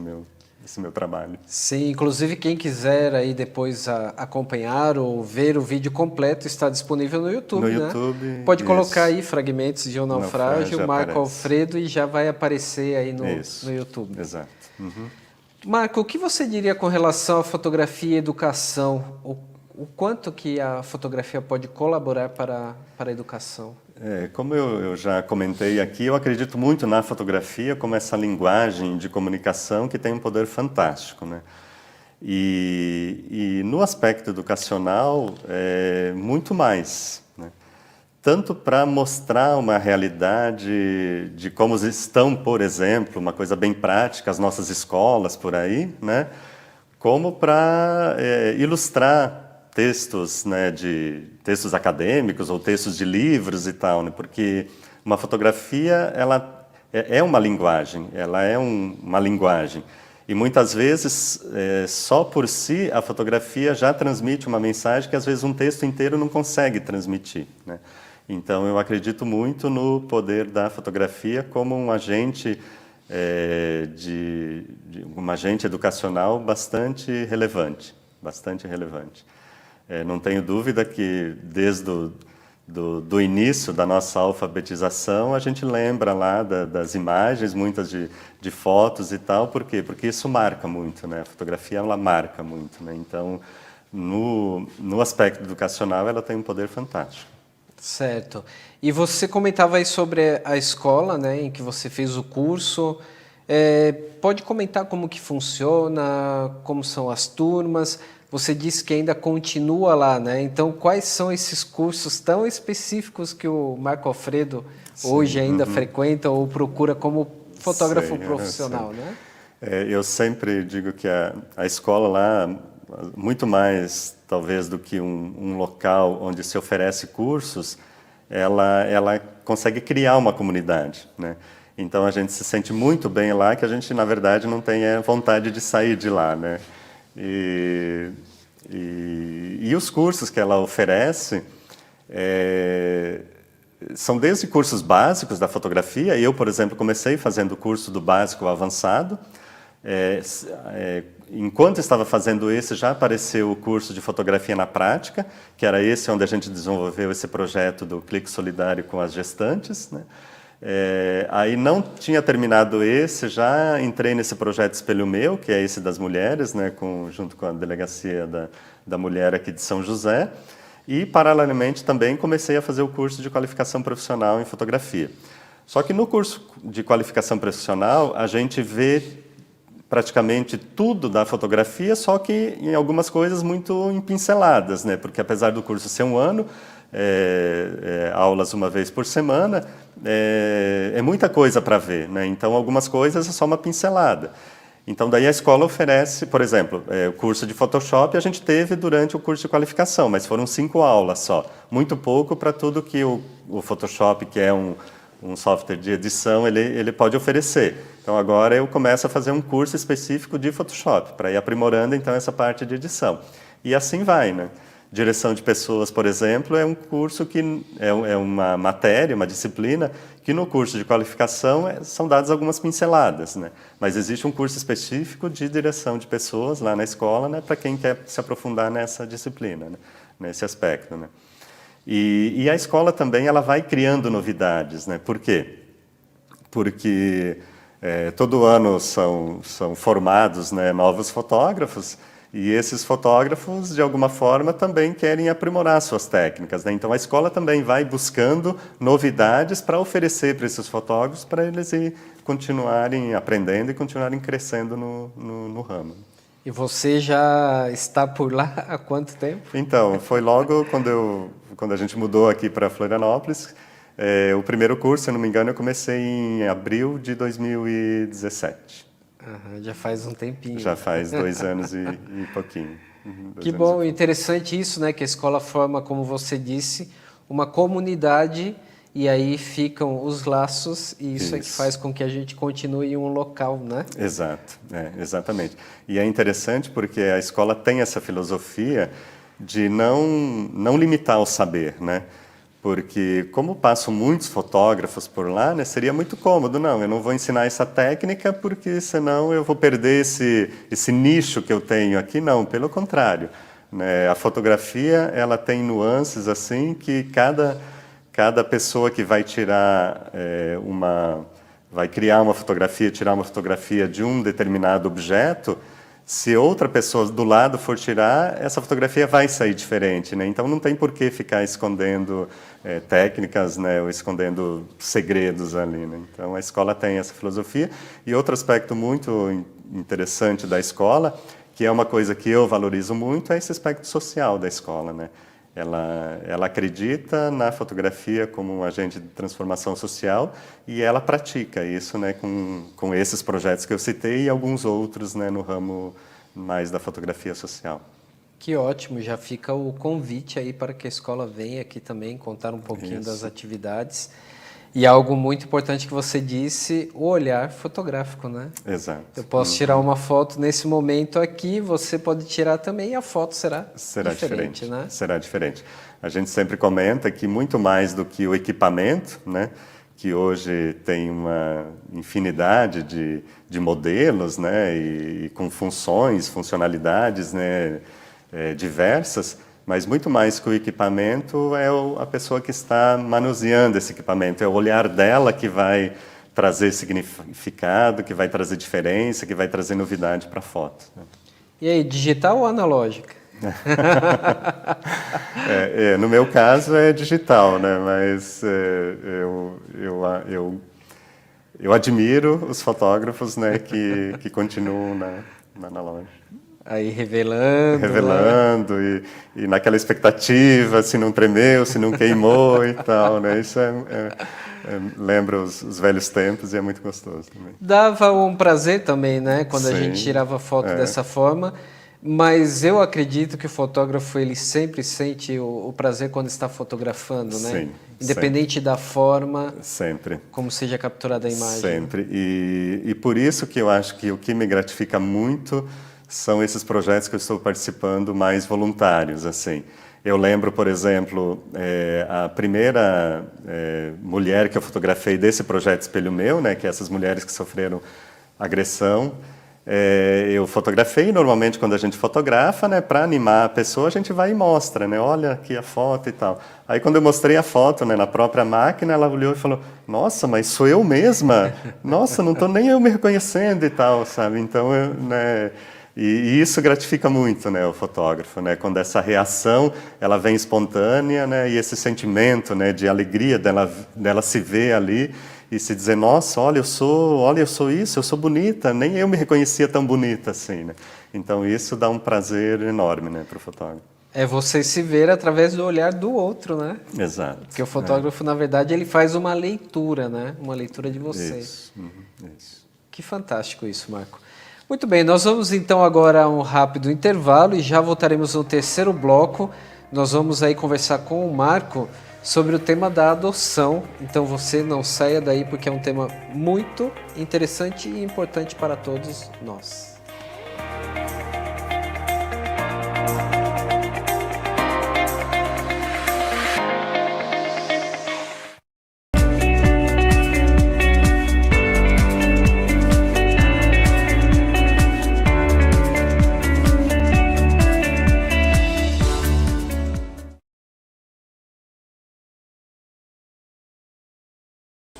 meu trabalho. Sim, inclusive quem quiser aí depois acompanhar ou ver o vídeo completo está disponível no YouTube, no né? YouTube, pode colocar isso. aí Fragmentos de um Naufrágio, Marco Alfredo, e já vai aparecer aí no YouTube. Exato. Uhum. Marco, o que você diria com relação à fotografia e educação? O quanto que a fotografia pode colaborar para a educação? Como eu já comentei aqui, eu acredito muito na fotografia como essa linguagem de comunicação que tem um poder fantástico, né? E no aspecto educacional, muito mais, né? Tanto para mostrar uma realidade de como estão, por exemplo, uma coisa bem prática, as nossas escolas por aí, né? Como para ilustrar textos, né, de textos acadêmicos ou textos de livros e tal, né? Porque uma fotografia, ela é uma linguagem, ela é uma linguagem. E muitas vezes, só por si, a fotografia já transmite uma mensagem que às vezes um texto inteiro não consegue transmitir, né? Então, eu acredito muito no poder da fotografia como um agente, um agente educacional bastante relevante, bastante relevante. Não tenho dúvida que desde do início da nossa alfabetização, a gente lembra lá das imagens, muitas de fotos e tal. Por quê? Porque isso marca muito, né? A fotografia, ela marca muito, né? Então, no aspecto educacional, ela tem um poder fantástico. Certo. E você comentava aí sobre a escola, né, em que você fez o curso. Pode comentar como que funciona, como são as turmas? Você disse que ainda continua lá, né? Então, quais são esses cursos tão específicos que o Marco Alfredo hoje ainda frequenta ou procura como fotógrafo profissional, né? Eu sempre digo que a escola lá, muito mais talvez do que um local onde se oferece cursos, ela consegue criar uma comunidade, né? Então, a gente se sente muito bem lá, que a gente, na verdade, não tem vontade de sair de lá, né? E os cursos que ela oferece são desde cursos básicos da fotografia. Eu, por exemplo, comecei fazendo o curso do básico ao avançado. Enquanto estava fazendo esse, já apareceu o curso de fotografia na prática, que era esse onde a gente desenvolveu esse projeto do Clique Solidário com as gestantes, né? Aí não tinha terminado esse, já entrei nesse projeto Espelho Meu, que é esse das mulheres, né, junto com a Delegacia da Mulher aqui de São José, e paralelamente também comecei a fazer o curso de qualificação profissional em fotografia. Só que no curso de qualificação profissional a gente vê praticamente tudo da fotografia, só que em algumas coisas muito em pinceladas, né, porque apesar do curso ser um ano, aulas uma vez por semana, é muita coisa para ver, né? Então, algumas coisas é só uma pincelada. Então, daí a escola oferece, por exemplo, o curso de Photoshop a gente teve durante o curso de qualificação, mas foram 5 aulas só. Muito pouco para tudo que o Photoshop, que é um software de edição, ele pode oferecer. Então, agora eu começo a fazer um curso específico de Photoshop, para ir aprimorando, então, essa parte de edição. E assim vai, né? Direção de pessoas, por exemplo, é um curso que é uma matéria, uma disciplina, que no curso de qualificação são dadas algumas pinceladas, né? Mas existe um curso específico de direção de pessoas lá na escola, né, para quem quer se aprofundar nessa disciplina, né, nesse aspecto, né? E a escola também ela vai criando novidades, né? Por quê? Porque todo ano são formados, né, novos fotógrafos. E esses fotógrafos, de alguma forma, também querem aprimorar suas técnicas, né? Então, a escola também vai buscando novidades para oferecer para esses fotógrafos, para eles continuarem aprendendo e continuarem crescendo no ramo. E você já está por lá há quanto tempo? Então, foi logo quando a gente mudou aqui para Florianópolis. O primeiro curso, se não me engano, eu comecei em abril de 2017. Já faz um tempinho. Já faz 2 anos e pouquinho. Que bom, interessante isso, né? Que a escola forma, como você disse, uma comunidade e aí ficam os laços e isso é que faz com que a gente continue em um local, né? Exato, exatamente. E é interessante porque a escola tem essa filosofia de não limitar o saber, né? Porque, como passam muitos fotógrafos por lá, né, seria muito cômodo. Não, eu não vou ensinar essa técnica porque senão eu vou perder esse nicho que eu tenho aqui. Não, pelo contrário, né, a fotografia ela tem nuances assim que cada pessoa que vai tirar vai criar uma fotografia, tirar uma fotografia de um determinado objeto, se outra pessoa do lado for tirar, essa fotografia vai sair diferente, né? Então não tem por que ficar escondendo técnicas, né, ou escondendo segredos ali, né? Então a escola tem essa filosofia. E outro aspecto muito interessante da escola, que é uma coisa que eu valorizo muito, é esse aspecto social da escola, né? Ela acredita na fotografia como um agente de transformação social e ela pratica isso, né, com esses projetos que eu citei e alguns outros, né, no ramo mais da fotografia social. Que ótimo, já fica o convite aí para que a escola venha aqui também contar um pouquinho das atividades. E algo muito importante que você disse, o olhar fotográfico, né? Exato. Eu posso tirar uma foto nesse momento aqui, você pode tirar também e a foto será diferente, né? Será diferente. A gente sempre comenta que muito mais do que o equipamento, né, que hoje tem uma infinidade de modelos, né, e com funcionalidades, né, diversas, mas muito mais que o equipamento é a pessoa que está manuseando esse equipamento, é o olhar dela que vai trazer significado, que vai trazer diferença, que vai trazer novidade para a foto. Né? E aí, digital ou analógica? No meu caso é digital, né? Mas eu admiro os fotógrafos, né, que continuam na analógica. Aí revelando, né? e naquela expectativa, se não tremeu, se não queimou e tal, né? Isso lembra os velhos tempos e é muito gostoso também. Dava um prazer também, né? Quando a gente tirava foto dessa forma, mas eu acredito que o fotógrafo ele sempre sente o prazer quando está fotografando, né? Sim, independente da forma, sempre, como seja capturada a imagem. Sempre, e por isso que eu acho que o que me gratifica muito são esses projetos que eu estou participando mais voluntários, assim. Eu lembro, por exemplo, a primeira mulher que eu fotografei desse projeto Espelho Meu, né, que é essas mulheres que sofreram agressão. Eu fotografei, normalmente quando a gente fotografa, né, para animar a pessoa, a gente vai e mostra, né, olha aqui a foto e tal. Aí quando eu mostrei a foto, né, na própria máquina, ela olhou e falou, nossa, mas sou eu mesma? Nossa, não estou nem eu me reconhecendo e tal, sabe? Então, né, e isso gratifica muito, né, o fotógrafo, né, quando essa reação ela vem espontânea, né, e esse sentimento, né, de alegria dela se ver ali e se dizer, nossa, olha, eu sou isso, eu sou bonita, nem eu me reconhecia tão bonita assim, né? Então isso dá um prazer enorme, né, para o fotógrafo. É você se ver através do olhar do outro, né? Exato. Porque o fotógrafo, na verdade, ele faz uma leitura, né? Uma leitura de você. Isso. Isso. Que fantástico isso, Marco. Muito bem, nós vamos então agora a um rápido intervalo e já voltaremos no terceiro bloco. Nós vamos aí conversar com o Marco sobre o tema da adoção. Então você não saia daí porque é um tema muito interessante e importante para todos nós.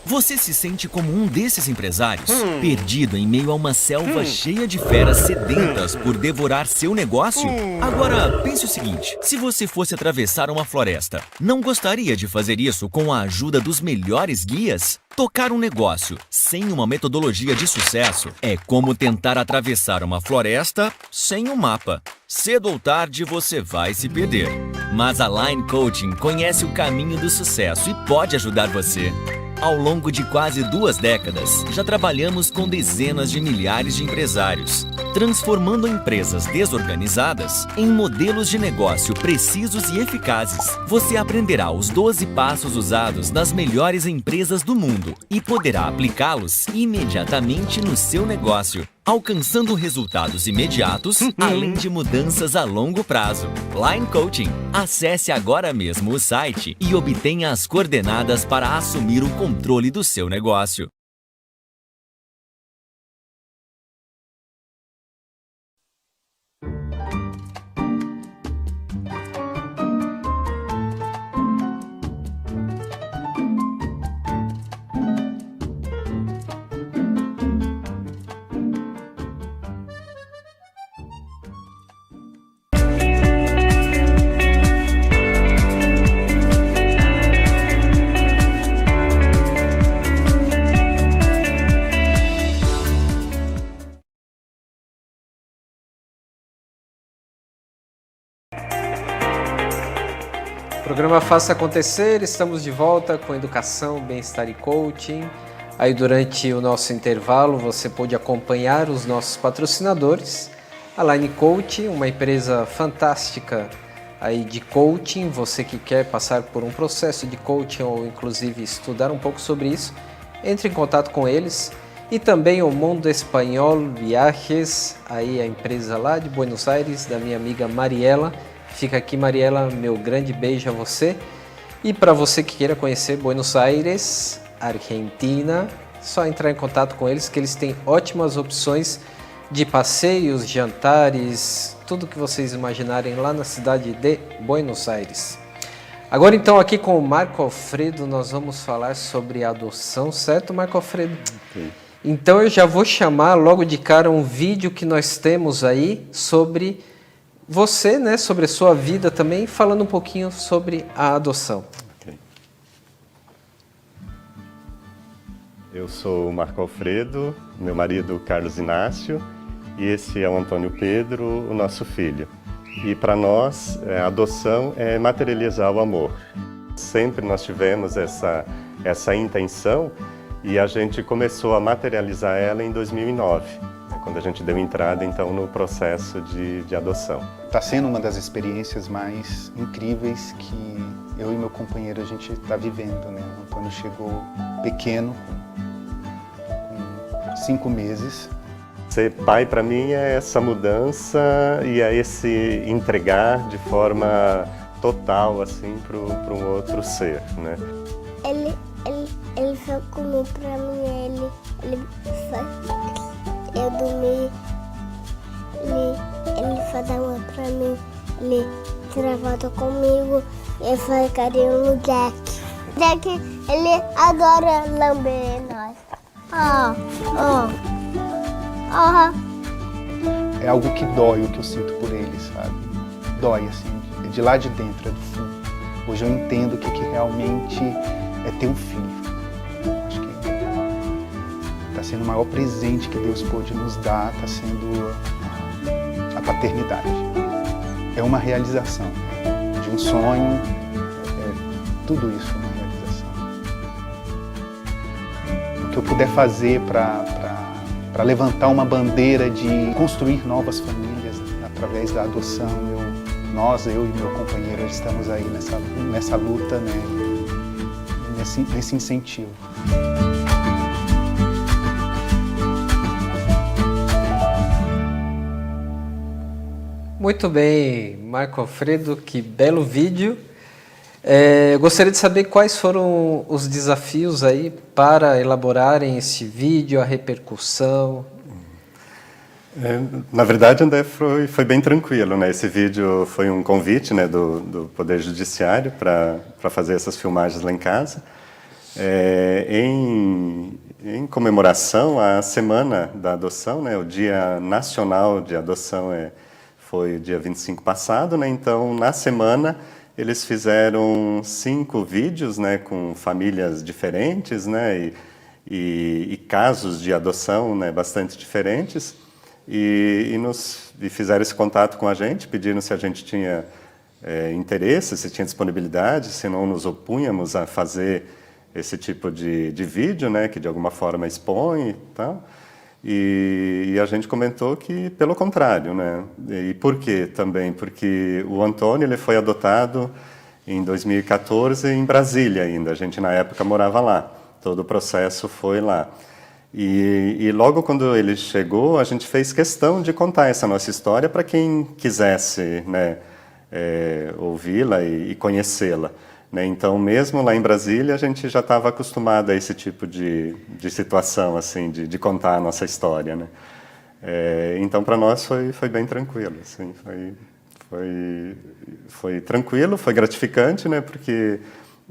Você se sente como um desses empresários? Perdido em meio a uma selva cheia de feras sedentas por devorar seu negócio? Agora, pense o seguinte, se você fosse atravessar uma floresta, não gostaria de fazer isso com a ajuda dos melhores guias? Tocar um negócio sem uma metodologia de sucesso é como tentar atravessar uma floresta sem um mapa. Cedo ou tarde você vai se perder. Mas a Line Coaching conhece o caminho do sucesso e pode ajudar você. Ao longo de quase 2 décadas, já trabalhamos com dezenas de milhares de empresários, transformando empresas desorganizadas em modelos de negócio precisos e eficazes. Você aprenderá os 12 passos usados nas melhores empresas do mundo e poderá aplicá-los imediatamente no seu negócio, alcançando resultados imediatos, além de mudanças a longo prazo. Line Coaching. Acesse agora mesmo o site e obtenha as coordenadas para assumir o controle do seu negócio. Programa Faça Acontecer, estamos de volta com educação, bem-estar e coaching. Aí durante o nosso intervalo você pôde acompanhar os nossos patrocinadores, a Line Coaching, uma empresa fantástica aí de coaching, você que quer passar por um processo de coaching ou inclusive estudar um pouco sobre isso, entre em contato com eles. E também o Mundo Espanhol Viajes, aí a empresa lá de Buenos Aires, da minha amiga Mariela. Fica aqui, Mariela, meu grande beijo a você. E para você que queira conhecer Buenos Aires, Argentina, só entrar em contato com eles, que eles têm ótimas opções de passeios, jantares, tudo que vocês imaginarem lá na cidade de Buenos Aires. Agora então aqui com o Marco Alfredo nós vamos falar sobre adoção, certo, Marco Alfredo? Sim. Então eu já vou chamar logo de cara um vídeo que nós temos aí sobre você, né, sobre a sua vida também, falando um pouquinho sobre a adoção. Okay. Eu sou o Marco Alfredo, meu marido Carlos Inácio, e esse é o Antônio Pedro, o nosso filho. E para nós, a adoção é materializar o amor. Sempre nós tivemos essa intenção e a gente começou a materializar ela em 2009, quando a gente deu entrada então no processo de adoção. Está sendo uma das experiências mais incríveis que eu e meu companheiro a gente está vivendo, né? O Antônio chegou pequeno, com 5 meses. Ser pai para mim é essa mudança e é esse entregar de forma total assim para um outro ser, né? Ele foi comer para mim, eu dormi, ele foi dar uma para mim, ele tirou foto comigo, ele foi carinho no Jack. Jack, ele adora lamber nós. É algo que dói o que eu sinto por ele, sabe? Dói, assim, de lá de dentro, é do fundo. Hoje eu entendo o que realmente é ter um filho. Acho que está sendo o maior presente que Deus pôde nos dar, está sendo a paternidade. É uma realização, né? De um sonho, tudo isso é uma realização. O que eu puder fazer para levantar uma bandeira de construir novas famílias através da adoção. Eu e meu companheiro estamos aí nessa luta, né, nesse incentivo. Muito bem, Marco Alfredo, que belo vídeo. Gostaria de saber quais foram os desafios aí para elaborarem esse vídeo, a repercussão. Na verdade, André, foi bem tranquilo, né? Esse vídeo foi um convite, né, do Poder Judiciário para fazer essas filmagens lá em casa. Em comemoração à Semana da Adoção, né? O Dia Nacional de Adoção foi o dia 25 passado, né? Então, na semana, eles fizeram 5 vídeos, né, com famílias diferentes, né, e casos de adoção, né, bastante diferentes, e fizeram esse contato com a gente, pediram se a gente tinha interesse, se tinha disponibilidade, se não nos opunhamos a fazer esse tipo de vídeo, né, que de alguma forma expõe e tal. E a gente comentou que, pelo contrário, né? E por quê também? Porque o Antônio ele foi adotado em 2014 em Brasília ainda. A gente, na época, morava lá. Todo o processo foi lá. E logo quando ele chegou, a gente fez questão de contar essa nossa história para quem quisesse, né, ouvi-la e conhecê-la. Né? Então, mesmo lá em Brasília, a gente já estava acostumado a esse tipo de situação, assim, de contar a nossa história. Né? Então, para nós foi bem tranquilo. Assim, foi tranquilo, foi gratificante, né? Porque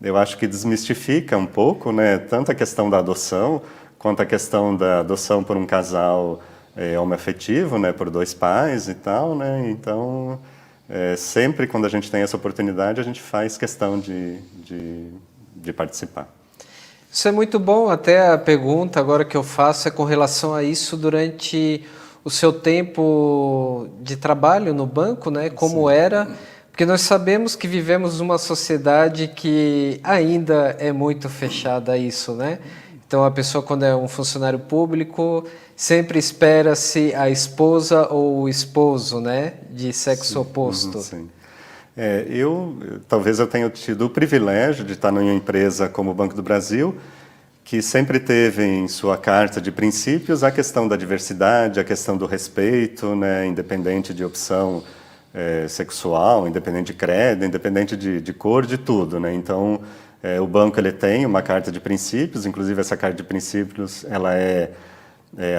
eu acho que desmistifica um pouco, né, tanto a questão da adoção, quanto a questão da adoção por um casal homoafetivo, né, por 2 pais e tal. Né? Então... sempre quando a gente tem essa oportunidade, a gente faz questão de participar. Isso é muito bom. Até a pergunta agora que eu faço é com relação a isso durante o seu tempo de trabalho no banco, né? Como Sim. era, Porque nós sabemos que vivemos numa sociedade que ainda é muito fechada a isso, né? Então, a pessoa, quando é um funcionário público, sempre espera-se a esposa ou o esposo, né? De sexo oposto. Sim. Talvez eu tenha tido o privilégio de estar numa empresa como o Banco do Brasil, que sempre teve em sua carta de princípios a questão da diversidade, a questão do respeito, né? Independente de opção sexual, independente de credo, independente de cor, de tudo, né? Então, o banco ele tem uma carta de princípios, inclusive essa carta de princípios ela é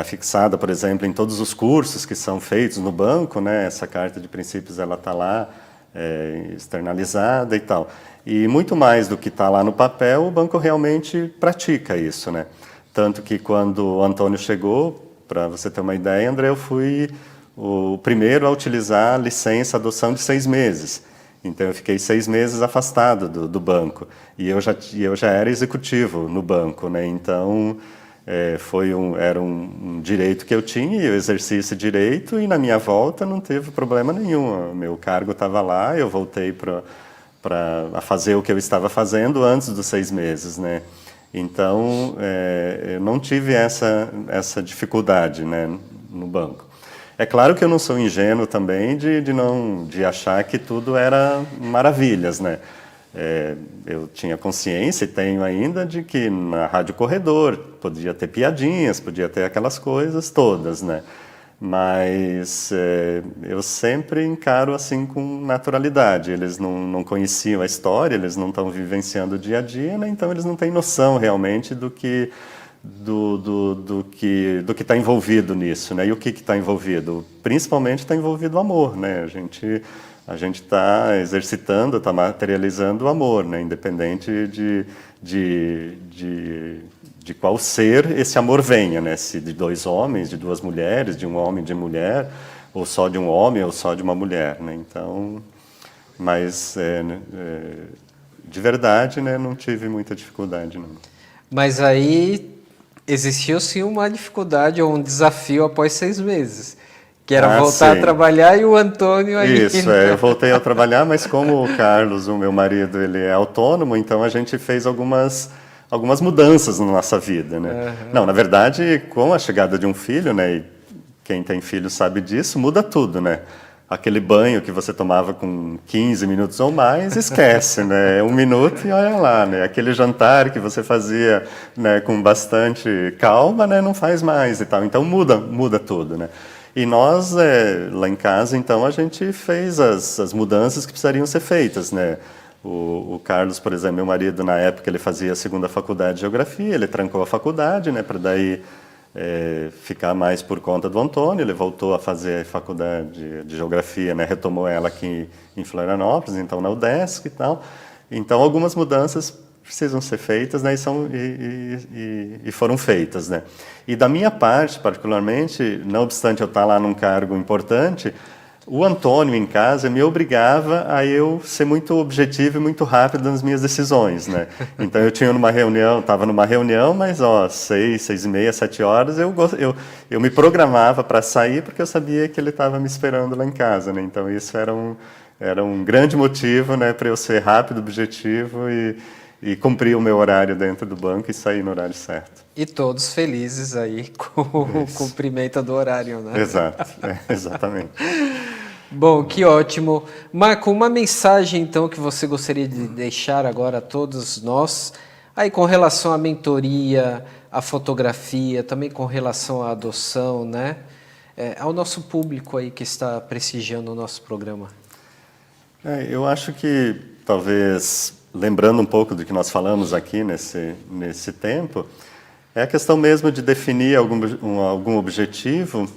afixada, por exemplo, em todos os cursos que são feitos no banco, né? Essa carta de princípios ela está lá externalizada e tal. E muito mais do que está lá no papel, o banco realmente pratica isso, né? Tanto que quando o Antônio chegou, para você ter uma ideia, André, eu fui o primeiro a utilizar a licença adoção de 6 meses. Então, eu fiquei 6 meses afastado do banco. E eu já era executivo no banco, né? Então, era um direito que eu tinha, e eu exerci esse direito, e na minha volta não teve problema nenhum. Meu cargo estava lá, eu voltei a fazer o que eu estava fazendo antes dos 6 meses, né? Então, eu não tive essa dificuldade, né, no banco. É claro que eu não sou ingênuo também de achar que tudo era maravilhas, né? Eu tinha consciência e tenho ainda de que na Rádio Corredor podia ter piadinhas, podia ter aquelas coisas todas, né? Mas eu sempre encaro assim com naturalidade. Eles não conheciam a história, eles não estão vivenciando o dia a dia, né? Então eles não têm noção realmente do que está envolvido nisso, né? E o que está envolvido? Principalmente está envolvido o amor, né? A gente está exercitando, está materializando o amor, né? Independente de qual ser esse amor venha, né? Se de 2 homens, de 2 mulheres, de um homem e de mulher, ou só de um homem ou só de uma mulher, né? Então, mas de verdade, né? Não tive muita dificuldade, não. Mas aí existiu sim uma dificuldade ou um desafio após 6 meses, que era voltar a trabalhar, e o Antônio aí... Isso, eu voltei a trabalhar, mas como o Carlos, o meu marido, ele é autônomo, então a gente fez algumas mudanças na nossa vida, né? Uhum. Não, na verdade, com a chegada de um filho, né, e quem tem filho sabe disso, muda tudo, né? Aquele banho que você tomava com 15 minutos ou mais, esquece, né? 1 minuto e olha lá, né? Aquele jantar que você fazia, né, com bastante calma, né, não faz mais e tal. Então muda tudo, né? E nós, lá em casa, então, a gente fez as mudanças que precisariam ser feitas, né? O Carlos, por exemplo, meu marido, na época, ele fazia a 2ª faculdade de Geografia, ele trancou a faculdade, né, para daí ficar mais por conta do Antônio. Ele voltou a fazer a faculdade de Geografia, né, retomou ela aqui em Florianópolis, então na UDESC e tal. Então, algumas mudanças precisam ser feitas, né, e foram feitas, né. E da minha parte, particularmente, não obstante eu estar lá num cargo importante, o Antônio em casa me obrigava a eu ser muito objetivo e muito rápido nas minhas decisões, né? Então eu tinha estava numa reunião, mas 6, 6h30, 7 horas, eu me programava para sair, porque eu sabia que ele estava me esperando lá em casa, né? Então isso era um grande motivo, né, para eu ser rápido, objetivo e cumprir o meu horário dentro do banco e sair no horário certo. E todos felizes aí com o cumprimento do horário, né? Exato, exatamente. Bom, que ótimo. Marco, uma mensagem então que você gostaria de deixar agora a todos nós, aí com relação à mentoria, à fotografia, também com relação à adoção, né? Ao nosso público aí que está prestigiando o nosso programa. Eu acho que, talvez, lembrando um pouco do que nós falamos aqui nesse tempo, é a questão mesmo de definir algum objetivo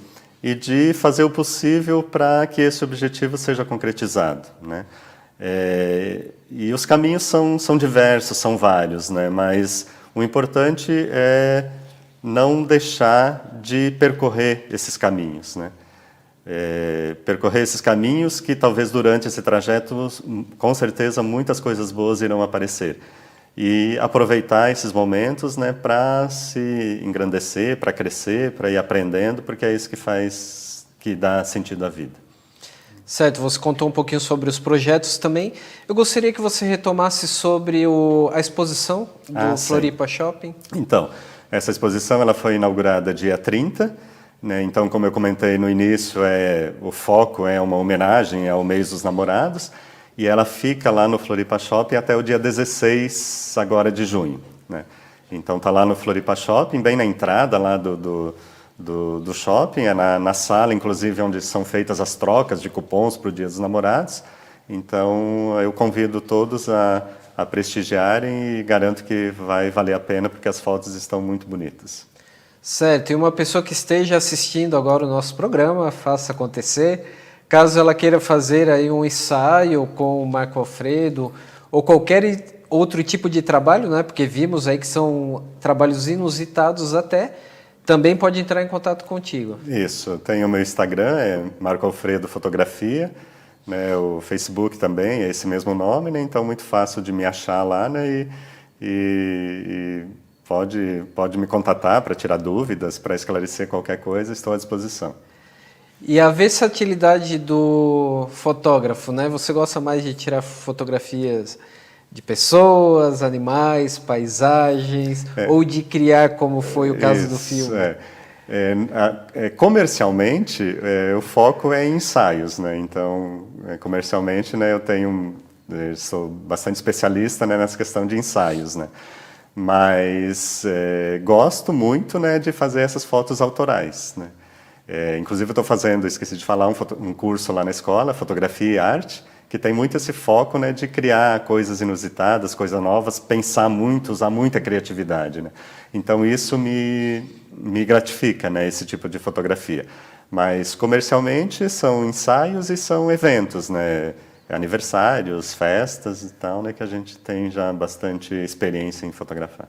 e de fazer o possível para que esse objetivo seja concretizado, né? E os caminhos são diversos, são vários, né? Mas o importante é não deixar de percorrer esses caminhos, né? Percorrer esses caminhos que talvez durante esse trajeto, com certeza, muitas coisas boas irão aparecer. E aproveitar esses momentos, né, para se engrandecer, para crescer, para ir aprendendo, porque é isso que dá sentido à vida. Certo, você contou um pouquinho sobre os projetos também. Eu gostaria que você retomasse sobre a exposição do Floripa Shopping. Então, essa exposição ela foi inaugurada dia 30, né? Então, como eu comentei no início, o foco é uma homenagem ao mês dos namorados, e ela fica lá no Floripa Shopping até o dia 16 agora de junho, né? Então, está lá no Floripa Shopping, bem na entrada lá do shopping, é na sala, inclusive, onde são feitas as trocas de cupons para o Dia dos Namorados. Então, eu convido todos a prestigiarem e garanto que vai valer a pena, porque as fotos estão muito bonitas. Certo, e uma pessoa que esteja assistindo agora o nosso programa, faça acontecer. Caso ela queira fazer aí um ensaio com o Marco Alfredo, ou qualquer outro tipo de trabalho, né? Porque vimos aí que são trabalhos inusitados até, também pode entrar em contato contigo. Isso, tem o meu Instagram, é Marco Alfredo Fotografia, né? O Facebook também é esse mesmo nome, né? Então muito fácil de me achar lá, né? E pode me contatar para tirar dúvidas, para esclarecer qualquer coisa, estou à disposição. E a versatilidade do fotógrafo, né? Você gosta mais de tirar fotografias de pessoas, animais, paisagens, ou de criar, como foi o caso do filme? Comercialmente, o foco é em ensaios, né? Então, comercialmente, né, eu sou bastante especialista, né, nessa questão de ensaios, né? Mas gosto muito, né, de fazer essas fotos autorais, né? Inclusive, eu estou fazendo, esqueci de falar, um curso lá na escola, Fotografia e Arte, que tem muito esse foco, né, de criar coisas inusitadas, coisas novas, pensar muito, usar muita criatividade, né? Então isso me gratifica, né, esse tipo de fotografia. Mas comercialmente são ensaios e são eventos, né, aniversários, festas e tal, né, que a gente tem já bastante experiência em fotografar.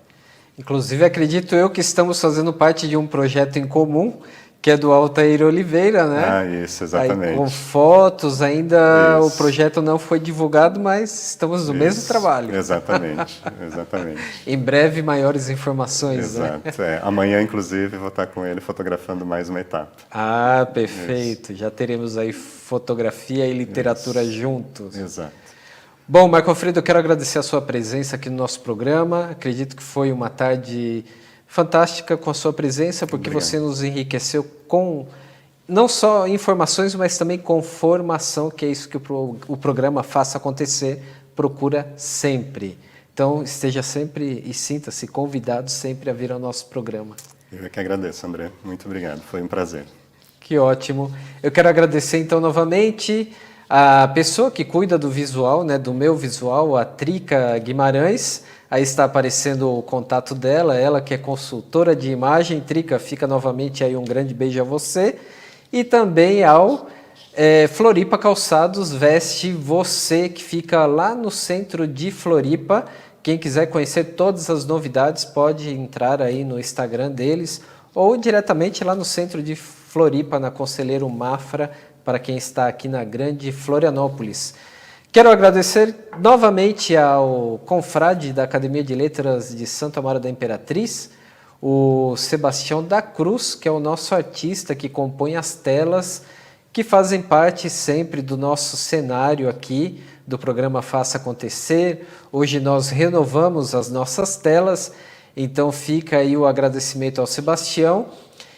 Inclusive, acredito eu que estamos fazendo parte de um projeto em comum, que é do Altair Oliveira, né? Ah, isso, exatamente. Aí, com fotos, ainda isso. O projeto não foi divulgado, mas estamos no mesmo trabalho. Exatamente, exatamente. Em breve, maiores informações, exato, né? Amanhã, inclusive, vou estar com ele fotografando mais uma etapa. Ah, perfeito. Isso. Já teremos aí fotografia e literatura juntos. Exato. Bom, Marco Alfredo, eu quero agradecer a sua presença aqui no nosso programa. Acredito que foi uma tarde fantástica com a sua presença, porque Obrigado. Você nos enriqueceu com não só informações, mas também com formação, que é isso que o programa Faça Acontecer procura sempre. Então, esteja sempre e sinta-se convidado sempre a vir ao nosso programa. Eu que agradeço, André. Muito obrigado. Foi um prazer. Que ótimo. Eu quero agradecer, então, novamente a pessoa que cuida do visual, né, do meu visual, a Trica Guimarães. Aí está aparecendo o contato dela, ela que é consultora de imagem. Trica, fica novamente aí um grande beijo a você. E também ao Floripa Calçados Veste Você, que fica lá no centro de Floripa. Quem quiser conhecer todas as novidades pode entrar aí no Instagram deles ou diretamente lá no centro de Floripa, na Conselheiro Mafra, para quem está aqui na Grande Florianópolis. Quero agradecer novamente ao confrade da Academia de Letras de Santo Amaro da Imperatriz, o Sebastião da Cruz, que é o nosso artista que compõe as telas, que fazem parte sempre do nosso cenário aqui, do programa Faça Acontecer. Hoje nós renovamos as nossas telas, então fica aí o agradecimento ao Sebastião.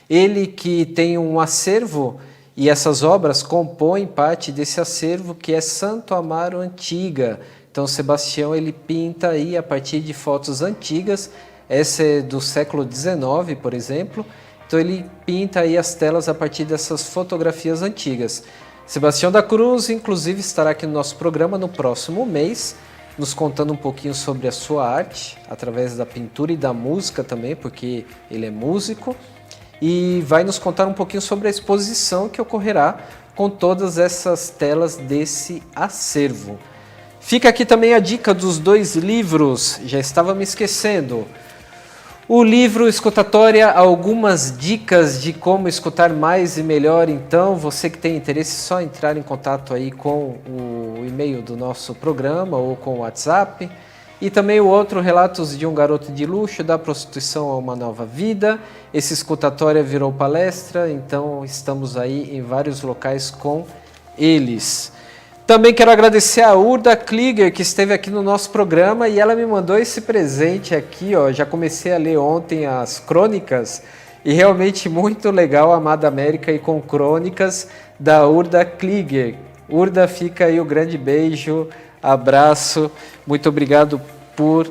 Ele que tem um acervo, e essas obras compõem parte desse acervo que é Santo Amaro Antiga. Então, o Sebastião ele pinta aí a partir de fotos antigas. Essa é do século XIX, por exemplo. Então, ele pinta aí as telas a partir dessas fotografias antigas. Sebastião da Cruz, inclusive, estará aqui no nosso programa no próximo mês, nos contando um pouquinho sobre a sua arte, através da pintura e da música também, porque ele é músico. E vai nos contar um pouquinho sobre a exposição que ocorrerá com todas essas telas desse acervo. Fica aqui também a dica dos 2 livros, já estava me esquecendo. O livro Escutatória, algumas dicas de como escutar mais e melhor. Então, você que tem interesse, é só entrar em contato aí com o e-mail do nosso programa ou com o WhatsApp. E também o outro, Relatos de um Garoto de Luxo, da Prostituição a uma Nova Vida. Esse Escutatória virou palestra, então estamos aí em vários locais com eles. Também quero agradecer a Urda Klieger, que esteve aqui no nosso programa, e ela me mandou esse presente aqui, ó. Já comecei a ler ontem as crônicas, e realmente muito legal, Amada América, e com crônicas da Urda Klieger. Urda, fica aí o grande beijo, abraço, muito obrigado por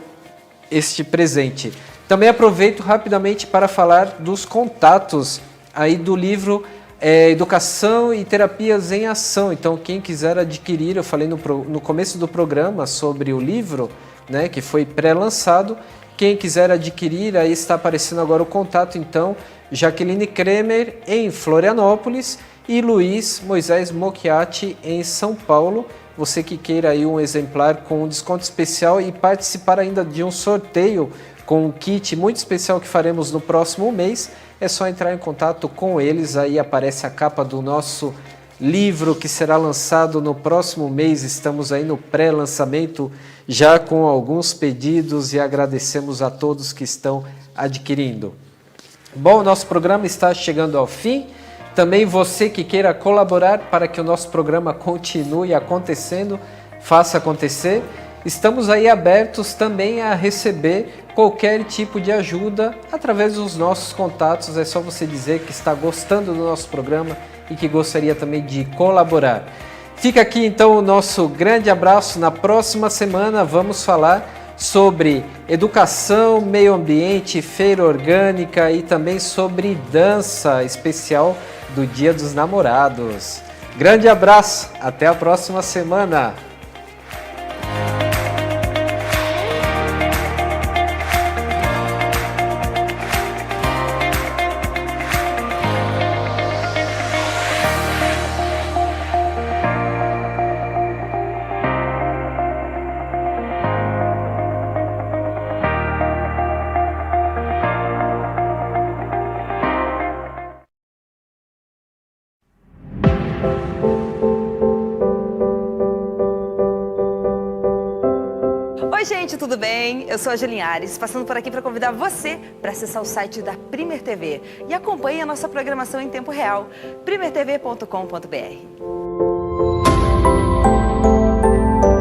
este presente. Também aproveito rapidamente para falar dos contatos aí do livro Educação e Terapias em Ação. Então, quem quiser adquirir, eu falei no começo do programa sobre o livro, né, que foi pré-lançado. Quem quiser adquirir, aí está aparecendo agora o contato, então, Jaqueline Kremer em Florianópolis e Luiz Moisés Mocchiati em São Paulo. Você que queira aí um exemplar com um desconto especial e participar ainda de um sorteio com um kit muito especial que faremos no próximo mês, é só entrar em contato com eles, aí aparece a capa do nosso livro que será lançado no próximo mês. Estamos aí no pré-lançamento já com alguns pedidos e agradecemos a todos que estão adquirindo. Bom, nosso programa está chegando ao fim. Também você que queira colaborar para que o nosso programa continue acontecendo, faça acontecer. Estamos aí abertos também a receber qualquer tipo de ajuda através dos nossos contatos. É só você dizer que está gostando do nosso programa e que gostaria também de colaborar. Fica aqui então o nosso grande abraço. Na próxima semana vamos falar sobre educação, meio ambiente, feira orgânica e também sobre dança especial do Dia dos Namorados. Grande abraço, até a próxima semana! Oi gente, tudo bem? Eu sou a Julinhares, passando por aqui para convidar você para acessar o site da Primer TV e acompanhe a nossa programação em tempo real, primertv.com.br.